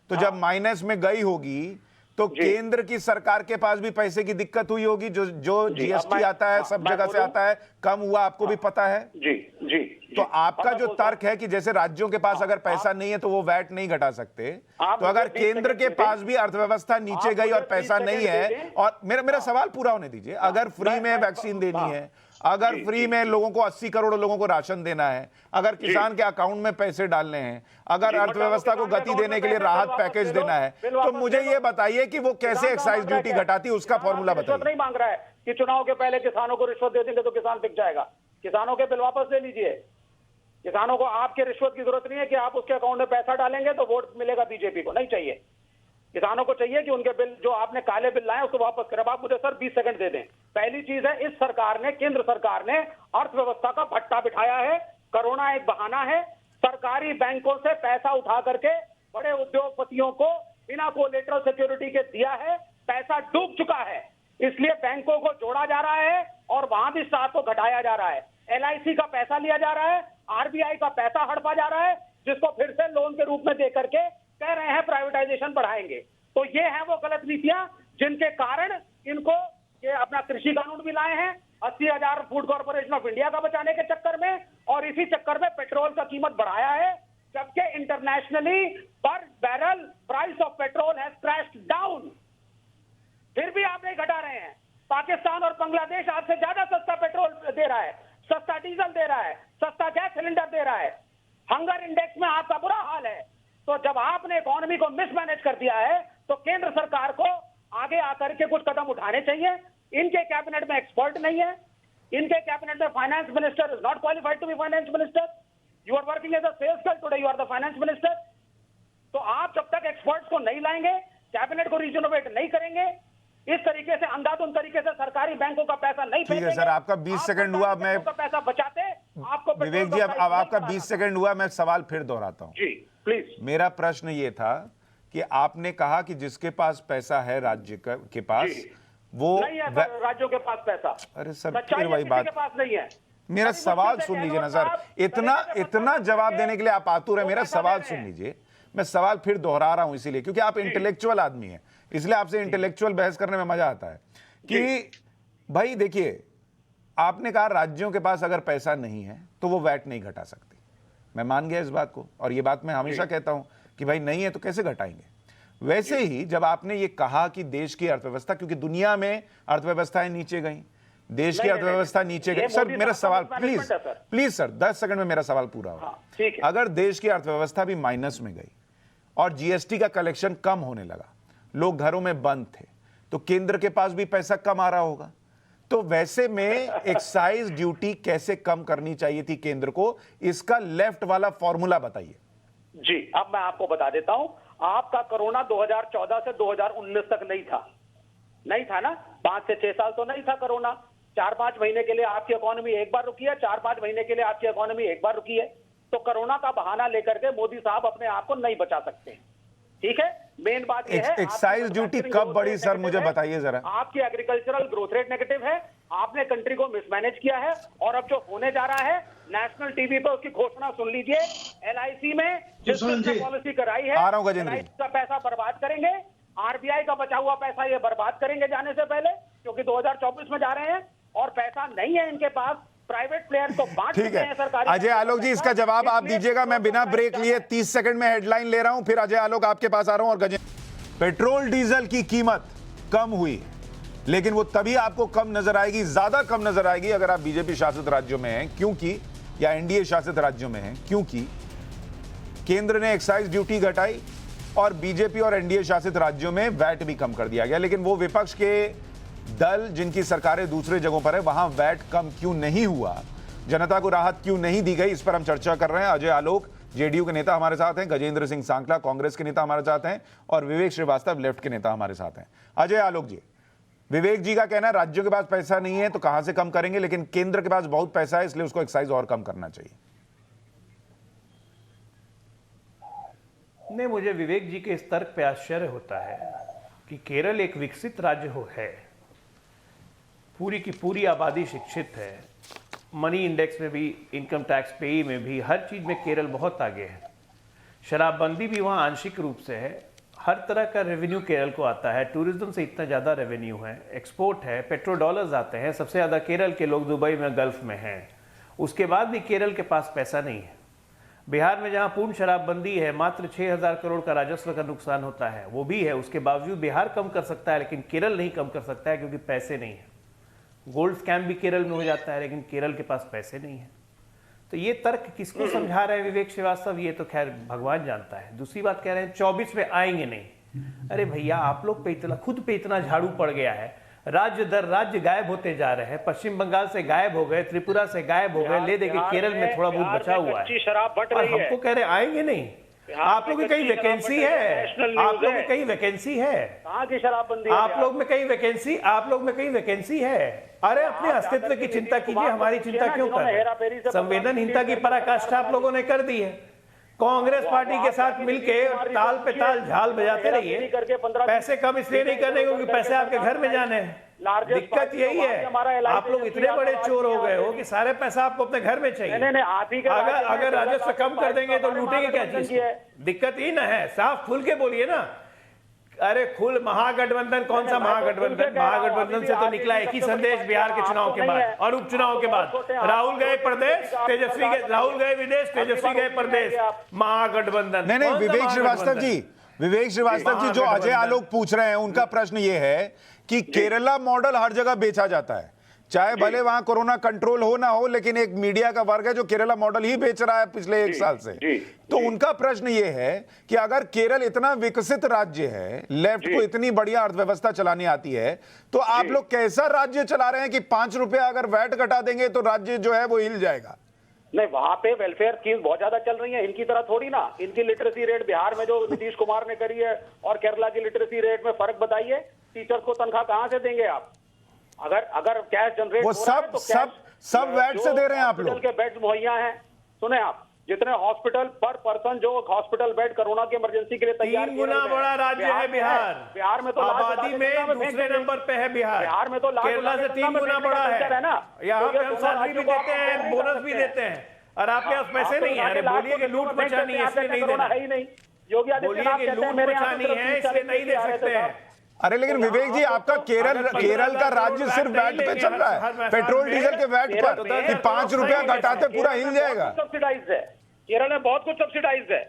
तो जब माइनस में गई होगी तो केंद्र की सरकार के पास भी पैसे की दिक्कत हुई होगी, जो जीएसटी आता है सब जगह से आता है, कम हुआ, आपको भी पता है। तो आपका जो तर्क है कि जैसे राज्यों के पास अगर पैसा नहीं है तो वो वैट नहीं घटा सकते, तो अगर केंद्र के पास भी अर्थव्यवस्था नीचे गई और पैसा नहीं है, और मेरा सवाल पूरा होने दीजिए, अगर फ्री में वैक्सीन देनी है, अगर फ्री में लोगों को 80 करोड़ लोगों को राशन देना है, अगर किसान के अकाउंट में पैसे डालने हैं, अगर अर्थव्यवस्था को गति देने के लिए राहत पैकेज देना है, तो मुझे ये बताइए कि वो कैसे एक्साइज ड्यूटी घटाती है, उसका फॉर्मूला बताइए। नहीं मांग रहा है कि चुनाव के पहले किसानों को रिश्वत दे देंगे तो किसान बिक जाएगा। किसानों के बिल वापस ले लीजिए। किसानों को आपके रिश्वत की जरूरत नहीं है कि आप उसके अकाउंट में पैसा डालेंगे तो वोट मिलेगा बीजेपी को, नहीं चाहिए। किसानों को चाहिए कि उनके बिल जो आपने काले बिल लाए उसको वापस करें। आप मुझे सर 20 सेकंड दे दें। पहली चीज है, इस सरकार ने, केंद्र सरकार ने अर्थव्यवस्था का भट्टा बिठाया है। कोरोना एक बहाना है। सरकारी बैंकों से पैसा उठा करके बड़े उद्योगपतियों को बिना कोलेटरल सिक्योरिटी के दिया है। पैसा डूब चुका है, इसलिए बैंकों को जोड़ा जा रहा है और वहां भी स्टाफ को घटाया जा रहा है। LIC का पैसा लिया जा रहा है, RBI का पैसा हड़पा जा रहा है, जिसको फिर से लोन के रूप में दे करके कह रहे हैं प्राइवेटाइजेशन बढ़ाएंगे। तो ये है वो गलत नीतियां जिनके कारण इनको ये अपना कृषि कानून भी लाए हैं 80,000 फूड कॉर्पोरेशन ऑफ इंडिया का बचाने के चक्कर में, और इसी चक्कर में पेट्रोल का कीमत बढ़ाया है, जबकि इंटरनेशनली पर barrel price of petrol has crashed down. फिर भी आप नहीं घटा रहे हैं। पाकिस्तान और बांग्लादेश आपसे ज्यादा सस्ता पेट्रोल दे रहा है, सस्ता डीजल दे रहा है, सस्ता गैस सिलेंडर दे रहा है। हंगर इंडेक्स में आपका बुरा हाल है। तो जब आपने इकोनॉमी को मिसमैनेज कर दिया है तो केंद्र सरकार को आगे आकर के कुछ कदम उठाने चाहिए। इनके कैबिनेट में एक्सपर्ट नहीं है, इनके कैबिनेट में finance minister is not qualified to be finance minister. You are working as a sales girl today, you are the finance minister. तो आप जब तक एक्सपर्ट्स को नहीं लाएंगे, कैबिनेट को रिजोनोवेट नहीं करेंगे, इस तरीके से अंधाधुंध तरीके से सरकारी बैंकों का पैसा नहीं ठीक है सर, आपका 20 सेकंड हुआ। मैं पैसा बचाते आपको विवेक जी, अब आपका 20 सेकंड हुआ, मैं सवाल फिर दोहराता हूं। जी प्लीज। मेरा प्रश्न ये था कि आपने कहा कि जिसके पास पैसा है राज्य के पास वो नहीं है सर, राज्यों के पास पैसा। अरे सर सच्चाई फिर वही किसी बात, के पास नहीं है। मेरा सवाल सुन लीजिए ना सर, इतना जवाब देने के लिए आप आतुर है, मेरा सवाल सुन लीजिए। मैं सवाल फिर दोहरा रहा हूं इसीलिए क्योंकि आप इंटेलेक्चुअल आदमी हैं, इसलिए आपसे इंटेलेक्चुअल बहस करने में मजा आता है कि भाई देखिए, आपने कहा राज्यों के पास अगर पैसा नहीं है तो वो वैट नहीं घटा सकती। मैं मान गया इस बात को, और ये बात मैं हमेशा कहता हूं कि भाई नहीं है तो कैसे घटाएंगे। वैसे ही जब आपने ये कहा कि देश की अर्थव्यवस्था, क्योंकि दुनिया में अर्थव्यवस्थाएं नीचे गई, देश की अर्थव्यवस्था नीचे गई। सर मेरा सवाल प्लीज सर 10 सेकंड में मेरा सवाल पूरा हो। अगर देश की अर्थव्यवस्था भी माइनस में गई और जीएसटी का कलेक्शन कम होने लगा, लोग घरों में बंद थे, तो केंद्र के पास भी पैसा कम आ रहा होगा। तो वैसे में एक्साइज ड्यूटी कैसे कम करनी चाहिए थी केंद्र को, इसका लेफ्ट वाला फॉर्मूला बताइए। जी, अब मैं आपको बता देता हूं। आपका कोरोना 2014 से 2019 तक नहीं था ना, 5 से 6 साल तो नहीं था कोरोना। 4-5 महीने के लिए आपकी इकोनॉमी एक बार रुकी है, 4-5 महीने के लिए आपकी इकोनॉमी एक बार रुकी है। तो कोरोना का बहाना लेकर के मोदी साहब अपने आप को नहीं बचा सकते। ठीक है, मेन बात यह है एक्साइज ड्यूटी कब बढ़ी सर, मुझे बताइए जरा। आपकी एग्रीकल्चरल ग्रोथ रेट नेगेटिव है, आपने कंट्री को मिसमैनेज किया है, और अब जो होने जा रहा है नेशनल टीवी पे उसकी घोषणा सुन लीजिए। LIC में जिसने पॉलिसी कराई है, LIC का पैसा बर्बाद करेंगे, RBI का बचा हुआ पैसा ये बर्बाद करेंगे जाने से पहले, क्योंकि 2024 में जा रहे हैं और पैसा नहीं है इनके पास। प्राइवेट प्लेयर को बांट ठीक है। अजय आलोक जी, इसका जवाब आप दीजिएगा। मैं बिना ब्रेक लिए 30 सेकंड में हेडलाइन ले रहा हूं, फिर अजय आलोक आपके पास आ रहा हूं। और गजेंद्र, पेट्रोल डीजल की कीमत कम हुई, लेकिन वो तभी आपको कम नजर आएगी, ज्यादा कम नजर आएगी अगर आप बीजेपी शासित राज्यों में हैं, क्योंकि या एनडीए शासित राज्यों में हैं, क्योंकि केंद्र ने एक्साइज ड्यूटी घटाई और बीजेपी और एनडीए शासित राज्यों में वैट भी कम कर दिया गया। लेकिन वो विपक्ष के दल जिनकी सरकारें दूसरे जगहों पर है, वहां वैट कम क्यों नहीं हुआ, जनता को राहत क्यों नहीं दी गई, इस पर हम चर्चा कर रहे हैं। अजय आलोक जेडीयू के नेता हमारे साथ हैं, गजेंद्र सिंह सांकला कांग्रेस के नेता हमारे साथ हैं, और विवेक श्रीवास्तव लेफ्ट के नेता हमारे साथ हैं। अजय आलोक जी, विवेक जी का कहना है राज्यों के पास पैसा नहीं है तो कहां से कम करेंगे, लेकिन केंद्र के पास बहुत पैसा है इसलिए उसको एक्साइज और कम करना चाहिए। नहीं, मुझे विवेक जी के इस तर्क पे आश्चर्य होता है कि केरल एक विकसित राज्य है, पूरी की पूरी आबादी शिक्षित है, मनी इंडेक्स में भी, इनकम टैक्स पेई में भी, हर चीज में केरल बहुत आगे है। शराबबंदी भी वहाँ आंशिक रूप से है, हर तरह का रेवेन्यू केरल को आता है, टूरिज्म से इतना ज़्यादा रेवेन्यू है, एक्सपोर्ट है, पेट्रो डॉलर्स आते हैं, सबसे ज़्यादा केरल के लोग दुबई में, गल्फ में हैं। उसके बाद भी केरल के पास पैसा नहीं है। बिहार में जहाँ पूर्ण शराबबंदी है, मात्र 6,000 करोड़ का राजस्व का नुकसान होता है, वो भी है। उसके बावजूद बिहार कम कर सकता है, लेकिन केरल नहीं कम कर सकता है क्योंकि पैसे नहीं है। गोल्ड स्कैम भी केरल में हो जाता है, लेकिन केरल के पास पैसे नहीं है। तो ये तर्क किसको समझा रहे हैं विवेक श्रीवास्तव, ये तो खैर भगवान जानता है। दूसरी बात कह रहे हैं 24 में आएंगे नहीं। अरे भैया, आप लोग पे इतना, खुद पे इतना झाड़ू पड़ गया है, राज्य दर राज्य गायब होते जा रहे हैं। पश्चिम बंगाल से गायब हो गए, त्रिपुरा से गायब हो गए, ले देके केरल में थोड़ा बहुत बचा हुआ है, और हमको कह रहे आएंगे नहीं। आप लोग में कहीं वैकेंसी है, आप लोग में कहीं वैकेंसी है, कहाँ की शराबबंदी, आप लोग में कहीं वैकेंसी, आप लोग में कहीं वैकेंसी है। अरे अपने अस्तित्व की चिंता कीजिए, हमारी चिंता क्यों कर रहे हैं? संवेदनहीनता की पराकाष्ठा आप लोगों ने कर दी है। कांग्रेस पार्टी के साथ मिलके ताल पे ताल झाल बजाते रहिए। पैसे कम इसलिए नहीं करने क्योंकि पैसे आपके घर में जाने हैं। दिक्कत यही है, आप लोग इतने बड़े चोर हो गए हो कि सारे पैसा आपको अपने घर में चाहिए। अगर राजस्व कम कर देंगे तो लूटेंगे क्या चीज? दिक्कत ही ना है, साफ खुल के बोलिए ना। अरे खुल, महागठबंधन कौन सा महागठबंधन? महागठबंधन से तो निकला एक ही संदेश बिहार के चुनाव के बाद और उपचुनाव के बाद। राहुल गए प्रदेश, तेजस्वी गए, राहुल गए विदेश, तेजस्वी गए प्रदेश। महागठबंधन नहीं, विवेक श्रीवास्तव जी, विवेक श्रीवास्तव जी, जो अजय आलोक पूछ रहे हैं उनका प्रश्न ये है कि केरला मॉडल हर जगह बेचा जाता है, चाहे भले वहां कोरोना कंट्रोल हो ना हो, लेकिन एक मीडिया का वर्ग है जो केरला मॉडल ही बेच रहा है पिछले 1 साल से। तो उनका प्रश्न ये है कि अगर केरल इतना विकसित राज्य है, लेफ्ट को इतनी बढ़िया अर्थव्यवस्था चलानी आती है, तो आप लोग कैसा राज्य चला रहे हैं कि 5 रुपया अगर वैट घटा देंगे तो राज्य जो है वो हिल जाएगा? नहीं, वहां पे वेलफेयर स्कीम बहुत ज्यादा चल रही है, इनकी तरह थोड़ी ना। इनकी लिटरेसी रेट बिहार में जो नीतीश कुमार ने करी है और केरला की लिटरेसी रेट में फर्क बताइए। टीचर्स को तनख्वाह कहां से देंगे आप? अगर कैश जनरेट वो सब वैट से दे रहे हैं आप लोग। के बेड्स मुहैया हैं, सुने आप, जितने हॉस्पिटल पर पर्सन जो हॉस्पिटल बेड कोरोना की इमरजेंसी के लिए तैयार 3 गुना बड़ा राज्य है बिहार। बिहार में तो आबादी में दूसरे नंबर पे है बिहार में तो केरला से 3 गुना बड़ा है ना। यहाँ पे हम सैलरी भी देते हैं, बोनस भी देते हैं, और आपके पास पैसे नहीं है। अरे बोलिए कि लूट बचानी है इसलिए नहीं देना, योगी आदित्यनाथ बोलिए कि लूट बचानी है इसलिए नहीं दे सकते हैं। अरे लेकिन विवेक जी, आपका केरल का राज्य सिर्फ वैट पे चल रहा है, पेट्रोल डीजल के वैट पर, कि 5 रुपया घटाते पूरा हिल जाएगा। सब्सिडाइज है, केरल में बहुत कुछ सब्सिडाइज है,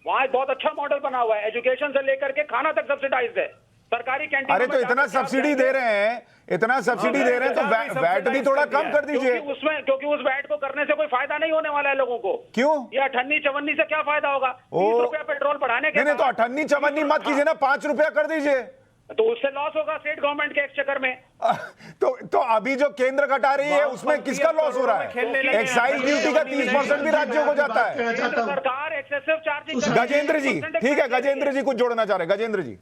वहाँ बहुत अच्छा मॉडल बना हुआ है, एजुकेशन से लेकर के खाना तक सब्सिडाइज है, सरकारी कैंटीन। अरे तो इतना सब्सिडी दे रहे हैं, इतना सब्सिडी दे रहे हैं तो वैट भी थोड़ा कम कर दीजिए। क्योंकि उस वैट को करने से कोई फायदा नहीं होने वाला है लोगों को। क्यों? ये 58-54 से क्या फायदा होगा? 30 रुपया पेट्रोल बढ़ाने के। नहीं तो 58-54 मत कीजिए ना, 5 रुपया कर दीजिए। तो उससे लॉस होगा स्टेट गवर्नमेंट के एक्सचेकर में। तो अभी जो केंद्र घटा रही है उसमें किसका लॉस हो रहा है? एक्साइज ड्यूटी का 30% भी राज्यों को जाता है। केंद्र सरकार एक्सेसिव चार्जिंग। गजेंद्र जी, ठीक है, गजेंद्र जी कुछ जोड़ना चाह रहे हैं। गजेंद्र जी।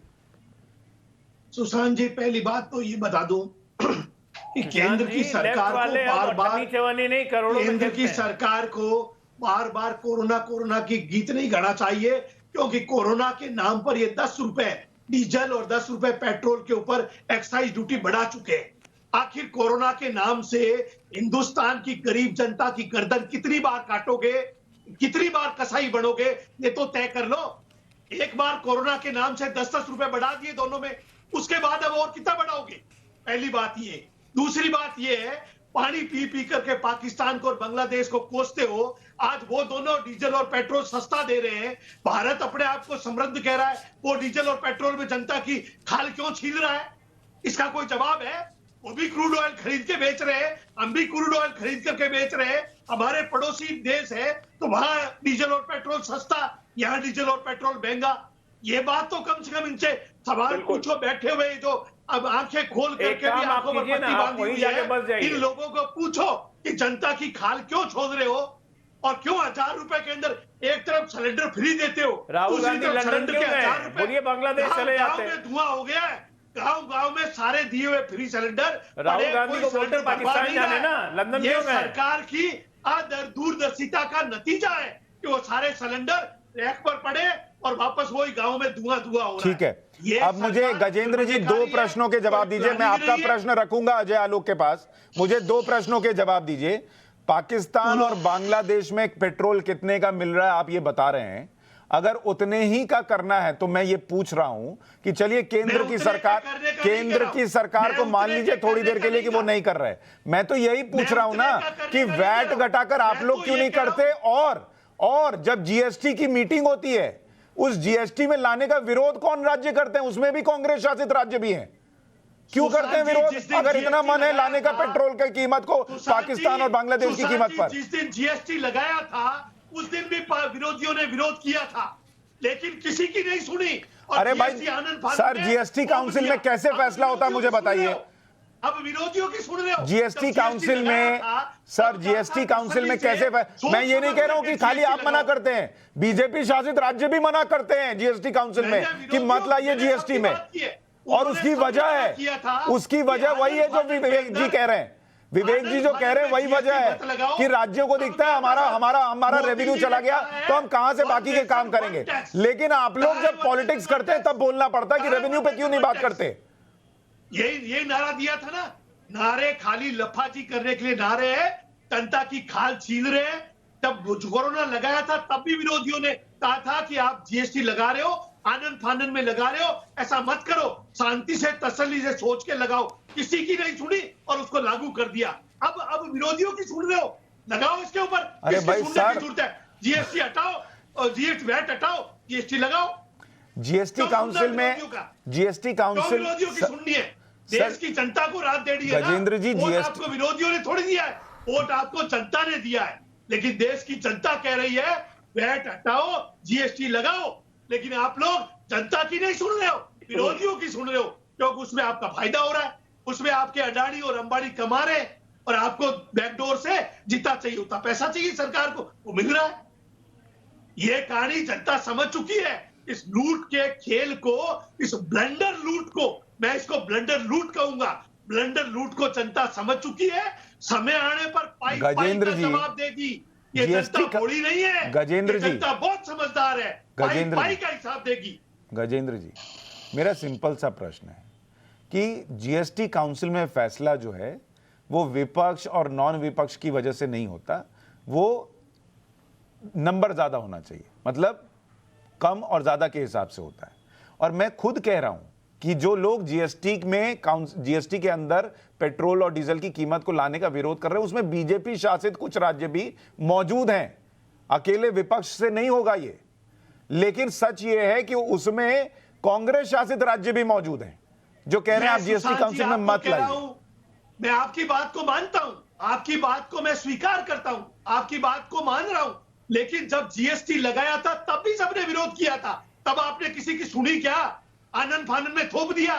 सुशांत जी, पहली बात तो ये बता दूं कि केंद्र की सरकार को बार-बार केंद्र की सरकार को बार-बार कोरोना की गीत नहीं गाना चाहिए, क्योंकि कोरोना के नाम पर ये 10 रुपए डीजल और 10 रुपए पेट्रोल के ऊपर एक्साइज ड्यूटी बढ़ा चुके हैं। आखिर कोरोना के नाम से हिंदुस्तान की गरीब जनता की गर्दन कितनी बार काटोगे, कितनी बार कसाई बनोगे, ये तो तय कर लो। एक बार कोरोना के नाम से 10-10 रुपए बढ़ा दिए दोनों में, उसके बाद अब और कितना बढ़ाओगे? पहली बात ये। दूसरी बात ये है, पानी पी पी करके पाकिस्तान को और बांग्लादेश को कोसते हो, आज वो दोनों डीजल और पेट्रोल सस्ता दे रहे हैं। भारत अपने आप को समृद्ध कह रहा है, वो डीजल और पेट्रोल में जनता की खाल क्यों छील रहा है? इसका कोई जवाब है? वो भी क्रूड ऑयल खरीद के बेच रहे हैं, हम भी क्रूड ऑयल खरीद करके बेच रहे हैं। हमारे पड़ोसी देश है तो वहां डीजल और पेट्रोल सस्ता, यहाँ डीजल और पेट्रोल महंगा। ये बात तो कम से कम इनसे सवाल पूछो, बैठे हुए जो अब आंखें खोल करके भी आंखों पर पट्टी बांधी हुई है, इन लोगों को पूछो कि जनता की खाल क्यों छोड़ रहे हो और क्यों 1000 रुपए के अंदर एक तरफ सिलेंडर फ्री देते हो, राहुल गांधी लंदन सिलेंडर के 1000 रुपए बांग्लादेश चले जाते हैं। गांव में धुआं हो गया है, गांव में सारे दिए हुए फ्री सिलेंडर। राहुल गांधी को बोलते पाकिस्तान जाने ना, लंदन ये क्यों गए? सरकार की दूरदर्शिता का नतीजा है कि वो सारे सिलेंडर रैक पर पड़े और वापस वही गांव में धुआं हो रहा है। ठीक है, अब मुझे गजेंद्र जी 2 प्रश्नों के जवाब दीजिए। मैं आपका प्रश्न रखूंगा अजय आलोक के पास। मुझे 2 प्रश्नों के जवाब दीजिए। पाकिस्तान और बांग्लादेश में पेट्रोल कितने का मिल रहा है आप ये बता रहे हैं। अगर उतने ही का करना है तो मैं ये पूछ रहा हूं कि चलिए केंद्र की सरकार को मान लीजिए थोड़ी देर के लिए कि वो नहीं कर रहे। मैं तो यही पूछ रहा हूं ना कि वैट घटाकर आप लोग क्यों नहीं करते? और जब जीएसटी की मीटिंग होती है, उस जीएसटी में लाने का विरोध कौन राज्य करते हैं? उसमें भी कांग्रेस शासित राज्य भी हैं। क्यों करते हैं विरोध? अगर इतना मन है लाने का पेट्रोल की कीमत को पाकिस्तान और बांग्लादेश की कीमत पर। जिस दिन जीएसटी लगाया था उस दिन भी विरोधियों ने विरोध किया था, लेकिन किसी की नहीं सुनी। अरे भाई सर, जीएसटी काउंसिल में कैसे फैसला होता है मुझे बताइए। अब विरोधियों की सुन रहे हो? जीएसटी काउंसिल में सर, जीएसटी काउंसिल में कैसे? मैं ये नहीं कह रहा हूं कि खाली आप मना करते हैं, बीजेपी शासित राज्य भी मना करते हैं जीएसटी काउंसिल में कि मत लाइए जीएसटी में। और उसकी वजह है, उसकी वजह वही है जो विवेक जी कह रहे हैं। विवेक जी जो कह रहे हैं वही वजह है कि राज्यों को दिखता है हमारा रेवेन्यू चला गया तो हम कहां से बाकी के काम करेंगे। लेकिन आप लोग जब पॉलिटिक्स करते हैं तब बोलना पड़ता है कि रेवेन्यू पे क्यों नहीं बात करते। यही नारा दिया था ना, नारे खाली लफाजी करने के लिए नारे है, जनता की खाल छील रहे हैं। तब कोरोना लगाया था तब भी विरोधियों ने कहा था कि आप जीएसटी लगा रहे हो, आनंद फानन में लगा रहे हो, ऐसा मत करो, शांति से तसल्ली से सोच के लगाओ। किसी की नहीं सुनी और उसको लागू कर दिया। अब विरोधियों की सुन रहे हो, लगाओ इसके ऊपर। अरे भाई सर, जीएसटी हटाओ और जीएसटी वैट हटाओ, जीएसटी लगाओ। जीएसटी काउंसिल में जीएसटी काउंसिल विरोधियों की सुननी है, देश की जनता को रात दे दी है। गजेंद्र जी, वोट आपको विरोधियों ने थोड़ी दिया है, वोट आपको जनता ने दिया है। लेकिन देश की जनता कह रही है वैट हटाओ, जीएसटी लगाओ, लेकिन आप लोग जनता की नहीं सुन रहे हो, विरोधियों की सुन रहे हो, क्योंकि उसमें आपका फायदा हो रहा है, उसमें आपके अडानी और अंबानी कमा रहे हैं और आपको बैकडोर से जितना चाहिए उतना पैसा चाहिए सरकार को, वो मिल रहा है। ये कहानी जनता समझ चुकी है। इस लूट के खेल को, इस ब्लंडर लूट को, मैं इसको ब्लंडर लूट कहूंगा, ब्लंडर लूट को जनता समझ चुकी है। समय आने पर पाई का जवाब देगी। ये जनता थोड़ी नहीं है, गजेंद्र जी, जनता बहुत समझदार है, पाई का हिसाब देगी। गजेंद्र जी, मेरा सिंपल सा प्रश्न है कि जीएसटी काउंसिल में फैसला जो है वो विपक्ष और नॉन विपक्ष की वजह से नहीं होता, वो नंबर ज्यादा होना चाहिए, मतलब कम और ज्यादा के हिसाब से होता है। और मैं खुद कह रहा हूं कि जो लोग जीएसटी के अंदर पेट्रोल और डीजल की कीमत को लाने का विरोध कर रहे हैं उसमें बीजेपी शासित कुछ राज्य भी मौजूद हैं, अकेले विपक्ष से नहीं होगा ये। लेकिन सच ये है कि उसमें कांग्रेस शासित राज्य भी मौजूद हैं जो कह रहे हैं आप जीएसटी काउंसिल में मत लाइए। मैं आपकी बात को मानता हूं, आपकी बात को मैं स्वीकार करता हूं, आपकी बात को मान रहा हूं, लेकिन जब जीएसटी लगाया था तब भी सबने विरोध किया था, तब आपने किसी की सुनी क्या? आनंद फानन में थोप दिया,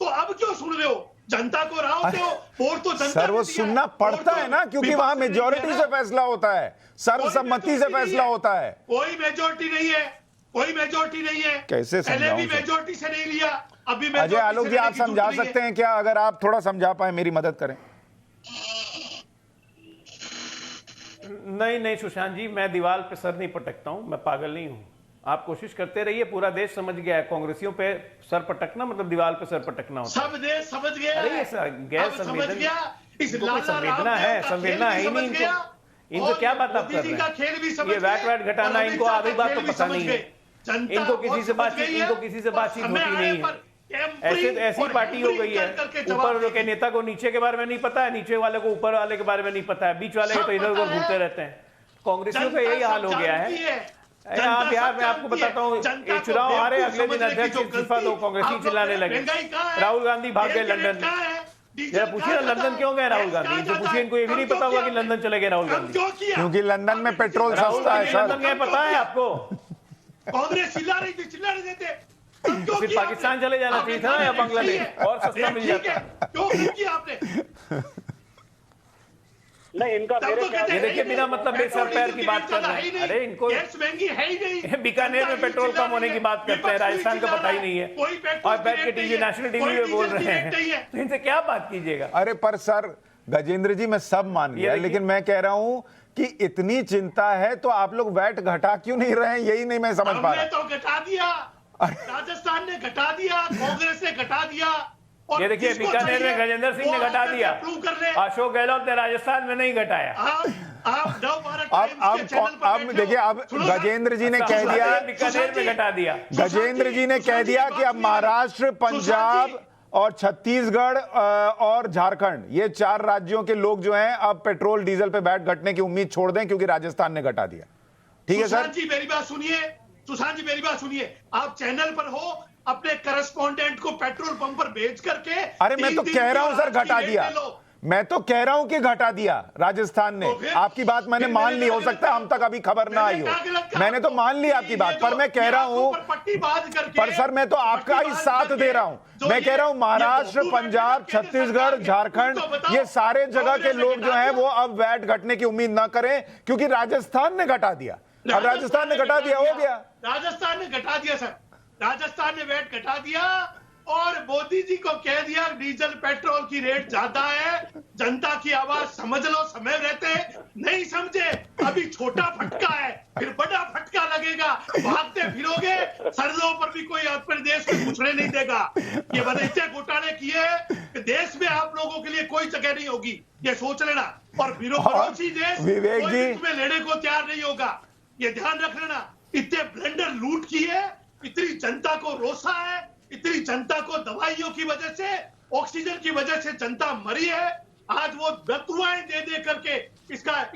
तो अब क्यों सुन रहे हो? जनता को राह होते हो, वोट तो जनता सर वो ने दिया है। सुनना पड़ता वोट है तो ना, क्योंकि विपक्ष वहां ने मेजोरिटी दिया से है। फैसला होता है, सर्वसम्मति से फैसला होता है। कोई मेजोरिटी नहीं है, कोई मेजोरिटी नहीं है। कैसे पहले समझाऊं भी सर? मेजोरिटी से नहीं लिया, अभी अजय majority आलोक से जी, लेने आप की जरूरत समझा नहीं है। सकते हैं क्या? अगर आप थोड़ा समझा पाए, मेरी मदद करें। नहीं नहीं सुशांत जी, मैं दीवार पे सर नहीं पटकता हूं, मैं पागल नहीं हूं। आप कोशिश करते रहिए, पूरा देश समझ गया है कांग्रेसियों पे सर पटकना मतलब दीवार पे सर पटकना होता है। सब देश समझ गया अरे है। ये गैर अब समझ संवेदन, गया। इस इनको कोई लाला संवेदना रामदेव है? का संवेदना खेल है भी ही नहीं समझ गया। इनको क्या बात आप मोदी कर जी रहे का खेल भी हैं? समझ ये वैट गए वैट घटाना, और इनको अमित शाह आधी का बात खेल तो भी पता समझ नहीं गए। है। जनता इनको किसी और से समझ बातचीत, गई है इनको किसी से और बातचीत समय होती आने नहीं पर है। टेम्परिंग ऐसी और पार्टी हो गई है, हैम्परिंग कर करके जवाब ऊपर के देगी। नेता को नीचे के बारे में नहीं पता है, नीचे वाले को ऊपर वाले के बारे में नहीं पता है, बीच वाले के तो इधर उधर घूमते रहते हैं। कांग्रेसियों का यही हाल हो गया है। आप यार, मैं आपको बताता हूँ, ये चुनाव हारे, अगले दिन अध्यक्ष इस्तीफा दो, कांग्रेसी चिल्लाने लगे। राहुल गांधी भाग गए लंदन। जरा पूछिए ना, लंदन क्यों गए राहुल गांधी? इनसे पूछिए, इनको ये भी नहीं पता हुआ कि लंदन चले गए राहुल गांधी। क्योंकि लंदन में पेट्रोल राहुल सस्ता है गांधी सर। लंदन गए, पता है आपको? कांग्रेस चिल्ला रही थी, चिल्लाने देते। तब क्यों फिर किया पाकिस्तान आपने? चले जाना चाहिए था या बांग्लादेश, और सस्ता मिल ठीक जाता। है, क्यों किया आपने? नहीं, इनका तब मेरे तो ख्याल कहते ये हैं देखिए, बिना मतलब बेसर पैर की बात कर रहे हैं। अरे इनको गैस महंगी है ही नहीं। बीकानेर में पेट्रोल कम होने की बात करते हैं, राजस्थान का पता ही नहीं है, कोई पेट्रोल और बैठ की के रेट नहीं टीवी, है, नेशनल टीवी कोई में बोल डीजल की रहे रेट नहीं है। हैं, तो इनसे क्या बात कीजिएगा? अरे पर सर गजेंद्र जी, मैं सब मान गया, देखिए- लेकिन मैं कह रहा हूं कि इतनी चिंता है तो आप लोग वैट घटा क्यों नहीं रहे हैं? यही नहीं मैं समझ पा हमने रहा। तो घटा दिया, राजस्थान ने घटा दिया, कांग्रेस ने घटा दिया। और ये देखिए, जिसको बीकानेर में चाहिए, गजेंद्र सिंह वो ने घटा आकर दिया, approve कर ले। अशोक गहलोत ने राजस्थान में नहीं घटाया। आप नव भारत अब टाइम्स के चैनल पर अब बैठे देखिए, हो। अब सुनो ना, गजेंद्र जी ने अच्छा, कह दिया, बीकानेर में घटा दिया। गजेंद्र जी ने कह दिया कि अब महाराष्ट्र, पंजाब और छत्तीसगढ़ और झारखंड, ये 4 राज्यों के लोग जो हैं अब पेट्रोल डीजल पे वैट घटने की उम्मीद छोड़ दें, क्योंकि राजस्थान ने घटा दिया। ठीक है सर? सुशांत जी मेरी बात सुनिए, सुशांत जी मेरी बात सुनिए। आप चैनल पर हो, अपने करस्पॉन्डेंट को पेट्रोल पंप पर भेज करके अरे मैं तो कह रहा हूं सर, घटा दिया। मैं तो कह रहा हूं कि घटा दिया राजस्थान ने। तो फिर? आपकी बात मैंने फिर मान मैंने ली, हो कहा सकता है हम तक अभी खबर ना आई हो, मैंने तो मान ली आपकी बात, पर मैं कह रहा हूं, पट्टी बांध करके, पर सर मैं तो आपका ही साथ दे रहा हूं। मैं कह रहा हूं महाराष्ट्र, पंजाब, छत्तीसगढ़, झारखंड, ये सारे जगह के लोग जो हैं वो अब वैट घटने की उम्मीद ना करें, क्योंकि राजस्थान ने घटा दिया। अब राजस्थान ने घटा दिया, हो गया। राजस्थान ने घटा दिया सर, राजस्थान ने वैट घटा दिया और मोदी जी को कह दिया डीजल पेट्रोल की रेट ज्यादा है। जनता की आवाज समझ लो, समय रहते नहीं समझे, अभी छोटा फटका है, फिर बड़ा फटका लगेगा, भागते फिरोगे, सरलों पर भी कोई अपने देश में घुसने नहीं देगा। ये बड़े घोटाले किए कि देश में आप लोगों के लिए कोई जगह नहीं होगी, ये सोच लेना। और पड़ोसी देश विवेक कोई जी, इसमें लेने को तैयार नहीं होगा, ये ध्यान रख लेना। इतने ब्लेंडर लूट किए, इतनी जनता को रोसा है, इतनी जनता को दवाइयों की वजह से, ऑक्सीजन की वजह से जनता मरी है। आज वो बदुआएं दे दे करके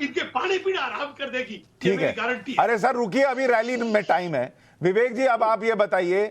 इनके पानी पीना आराम कर देगी, ठीक है। गारंटी। अरे सर रुकिए, अभी रैली में टाइम है। विवेक जी, अब आप ये बताइए,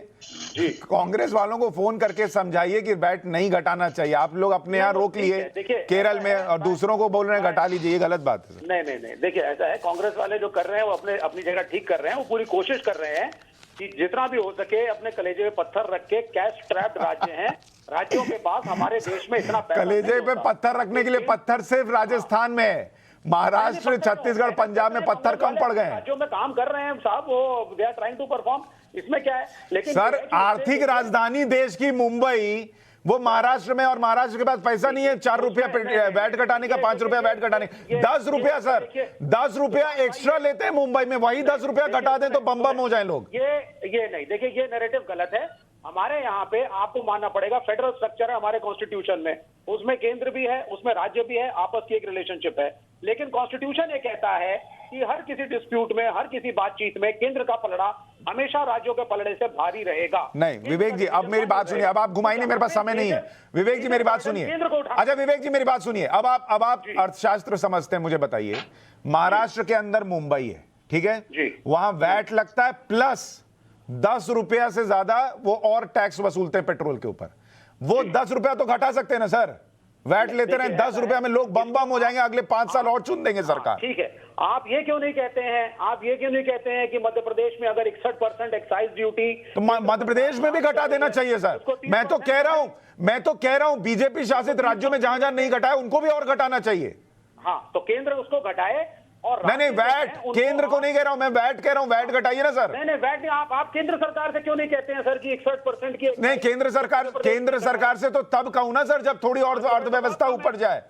कांग्रेस वालों को फोन करके समझाइए कि वैट नहीं घटाना चाहिए। आप लोग अपने यहाँ रोक लिए केरल में, और दूसरों को बोल रहे हैं घटा लीजिए, ये गलत बात है। नहीं, देखिए ऐसा है, कांग्रेस वाले जो कर रहे हैं वो अपनी जगह ठीक कर रहे हैं, वो पूरी कोशिश कर रहे हैं कि जितना भी हो सके अपने कलेजे पे पत्थर रख के, कैश ट्रैप्ड राज्य हैं, राज्यों के पास हमारे देश में इतना पैसा कलेजे पे पत्थर रखने के लिए पत्थर सिर्फ राजस्थान में है, महाराष्ट्र, छत्तीसगढ़, पंजाब में पत्थर कम पड़ गए हैं। राज्यों में काम कर रहे हैं साहब, वो they are trying to perform, इसमें क्या है। लेकिन सर आर्थिक राजधानी देश की मुंबई, वो महाराष्ट्र में, और महाराष्ट्र के पास पैसा नहीं है 4 रुपया वैट घटाने का, 5 रुपया वैट घटाने, 10 रुपया सर, 10 रुपया एक्स्ट्रा लेते हैं मुंबई में, वही 10 रुपया घटा दें तो बम हो जाए लोग। ये नहीं, देखिए ये नैरेटिव गलत है। हमारे यहाँ पे आपको मानना पड़ेगा, फेडरल स्ट्रक्चर है हमारे कॉन्स्टिट्यूशन में, उसमें केंद्र भी है, उसमें राज्य भी है, आपस की एक रिलेशनशिप है। लेकिन कॉन्स्टिट्यूशन ये कहता है कि हर किसी डिस्प्यूट में, हर किसी बातचीत में केंद्र का पलड़ा हमेशा राज्यों के पलड़े से भारी रहेगा। नहीं विवेक जी, अब मेरी बात सुनिए, अब आप घुमाइए, मेरे पास समय नहीं है। विवेक जी मेरी बात सुनिए, अच्छा विवेक जी मेरी बात सुनिए, अब आप अर्थशास्त्र समझते हैं, मुझे बताइए, महाराष्ट्र के अंदर मुंबई है, ठीक है, वहां वैट लगता है प्लस 10 रुपया से ज्यादा वो और टैक्स वसूलते हैं पेट्रोल के ऊपर, वो 10 रुपया तो घटा सकते हैं ना सर? वैट लेते रहे 10 रुपया में लोग बम हो जाएंगे, अगले 5 साल और चुन देंगे सरकार। ठीक है, आप ये क्यों नहीं कहते हैं, कि मध्य प्रदेश में अगर 61% एक्साइज ड्यूटी, तो मध्य प्रदेश में भी घटा देना चाहिए सर। मैं तो कह रहा हूं, मैं तो कह रहा हूं बीजेपी शासित राज्यों में जहां जहां नहीं घटाया उनको भी और घटाना चाहिए। हाँ, तो केंद्र उसको घटाए और नहीं वैट केंद्र को नहीं कह रहा हूं, मैं वैट कह रहा हूं, वैट घटाइए ना सर। नहीं वैट नहीं, आप केंद्र सरकार से क्यों नहीं कहते हैं सर कि 61% की? नहीं, केंद्र सरकार से तो तब कहूं ना सर जब थोड़ी और अर्थव्यवस्था ऊपर जाए।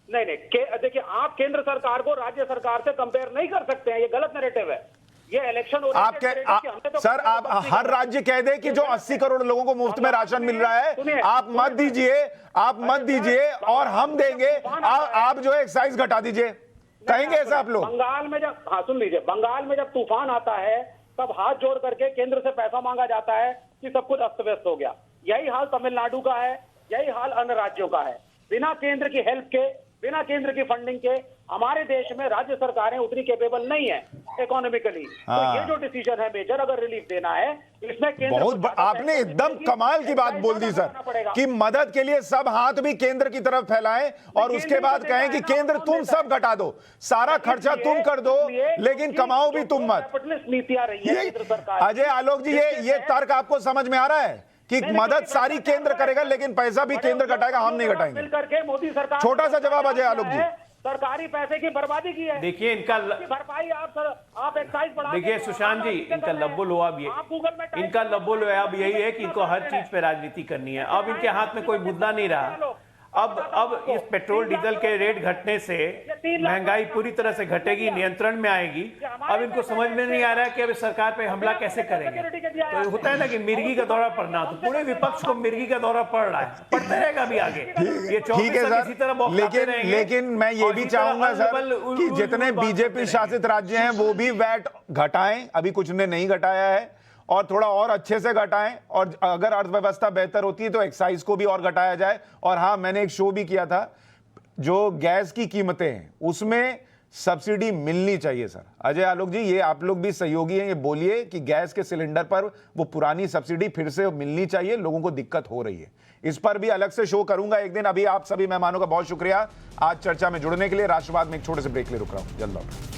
नहीं देखिए, आप केंद्र सरकार को राज्य सरकार से कंपेयर नहीं कर सकते हैं, ये गलत नैरेटिव है। ये इलेक्शन सर आप हर राज्य कह दे कि जो 80 करोड़ लोगों को मुफ्त में राशन मिल रहा है आप मत दीजिए और हम देंगे, आप जो है एक्साइज घटा दीजिए, कहेंगे ऐसा आप लोग? बंगाल में जब, हाँ सुन लीजिए, बंगाल में जब तूफान आता है तब हाथ जोड़ करके केंद्र से पैसा मांगा जाता है कि सब कुछ अस्त व्यस्त हो गया। यही हाल तमिलनाडु का है, यही हाल अन्य राज्यों का है। बिना केंद्र की हेल्प के, बिना केंद्र की फंडिंग के हमारे देश में राज्य सरकारें उतनी कैपेबल नहीं है इकोनॉमिकली। तो ये जो डिसीजन है मेजर, अगर रिलीफ देना है इसमें केंद्र बहुत आपने एकदम कमाल की बात बोल दी सर कि मदद के लिए सब हाथ भी केंद्र की तरफ फैलाएं और उसके बाद कहें कि केंद्र तुम सब घटा दो, सारा खर्चा तुम कर दो लेकिन कमाओ भी तुम मत। नीतियां रही है केंद्र सरकार। अजय आलोक जी, ये तर्क आपको समझ में आ रहा है कि मदद सारी केंद्र करेगा लेकिन पैसा भी केंद्र घटाएगा, हम नहीं घटाएंगे? मिलकर मोदी सरकार, छोटा सा जवाब अजय आलोक जी। सरकारी पैसे की बर्बादी की है। देखिए इनका भरपाई आप एक्साइज बढ़ा, देखिए सुशांत जी, इनका लब्बो लोआब यही है कि इनको हर चीज पे राजनीति करनी है। अब इनके हाथ में कोई मुद्दा नहीं रहा। अब इस पेट्रोल डीजल के रेट घटने से महंगाई पूरी तरह से घटेगी, नियंत्रण में आएगी। अब इनको समझ में नहीं आ रहा है कि अब सरकार पे हमला कैसे करेंगे। तो होता है ना कि मिर्गी का दौरा पड़ना, तो पूरे विपक्ष को मिर्गी का दौरा पड़ रहा है, पड़ते रहेगा भी आगे। ये ठीक है सर, लेकिन मैं ये भी चाहूंगा सर कि जितने बीजेपी शासित राज्य हैं वो भी वैट घटाएं, अभी कुछ ने नहीं घटाया है, और थोड़ा और अच्छे से घटाएं, और अगर अर्थव्यवस्था बेहतर होती है तो एक्साइज को भी और घटाया जाए। और हाँ, मैंने एक शो भी किया था, जो गैस की कीमतें हैं उसमें सब्सिडी मिलनी चाहिए सर। अजय आलोक जी, ये आप लोग भी सहयोगी हैं, ये बोलिए कि गैस के सिलेंडर पर वो पुरानी सब्सिडी फिर से मिलनी चाहिए, लोगों को दिक्कत हो रही है। इस पर भी अलग से शो करूंगा एक दिन। अभी आप सभी मेहमानों का बहुत शुक्रिया आज चर्चा में जुड़ने के लिए। राष्ट्रवाद में एक छोटे से ब्रेक ले रुक रहा हूं, जल्द लौट।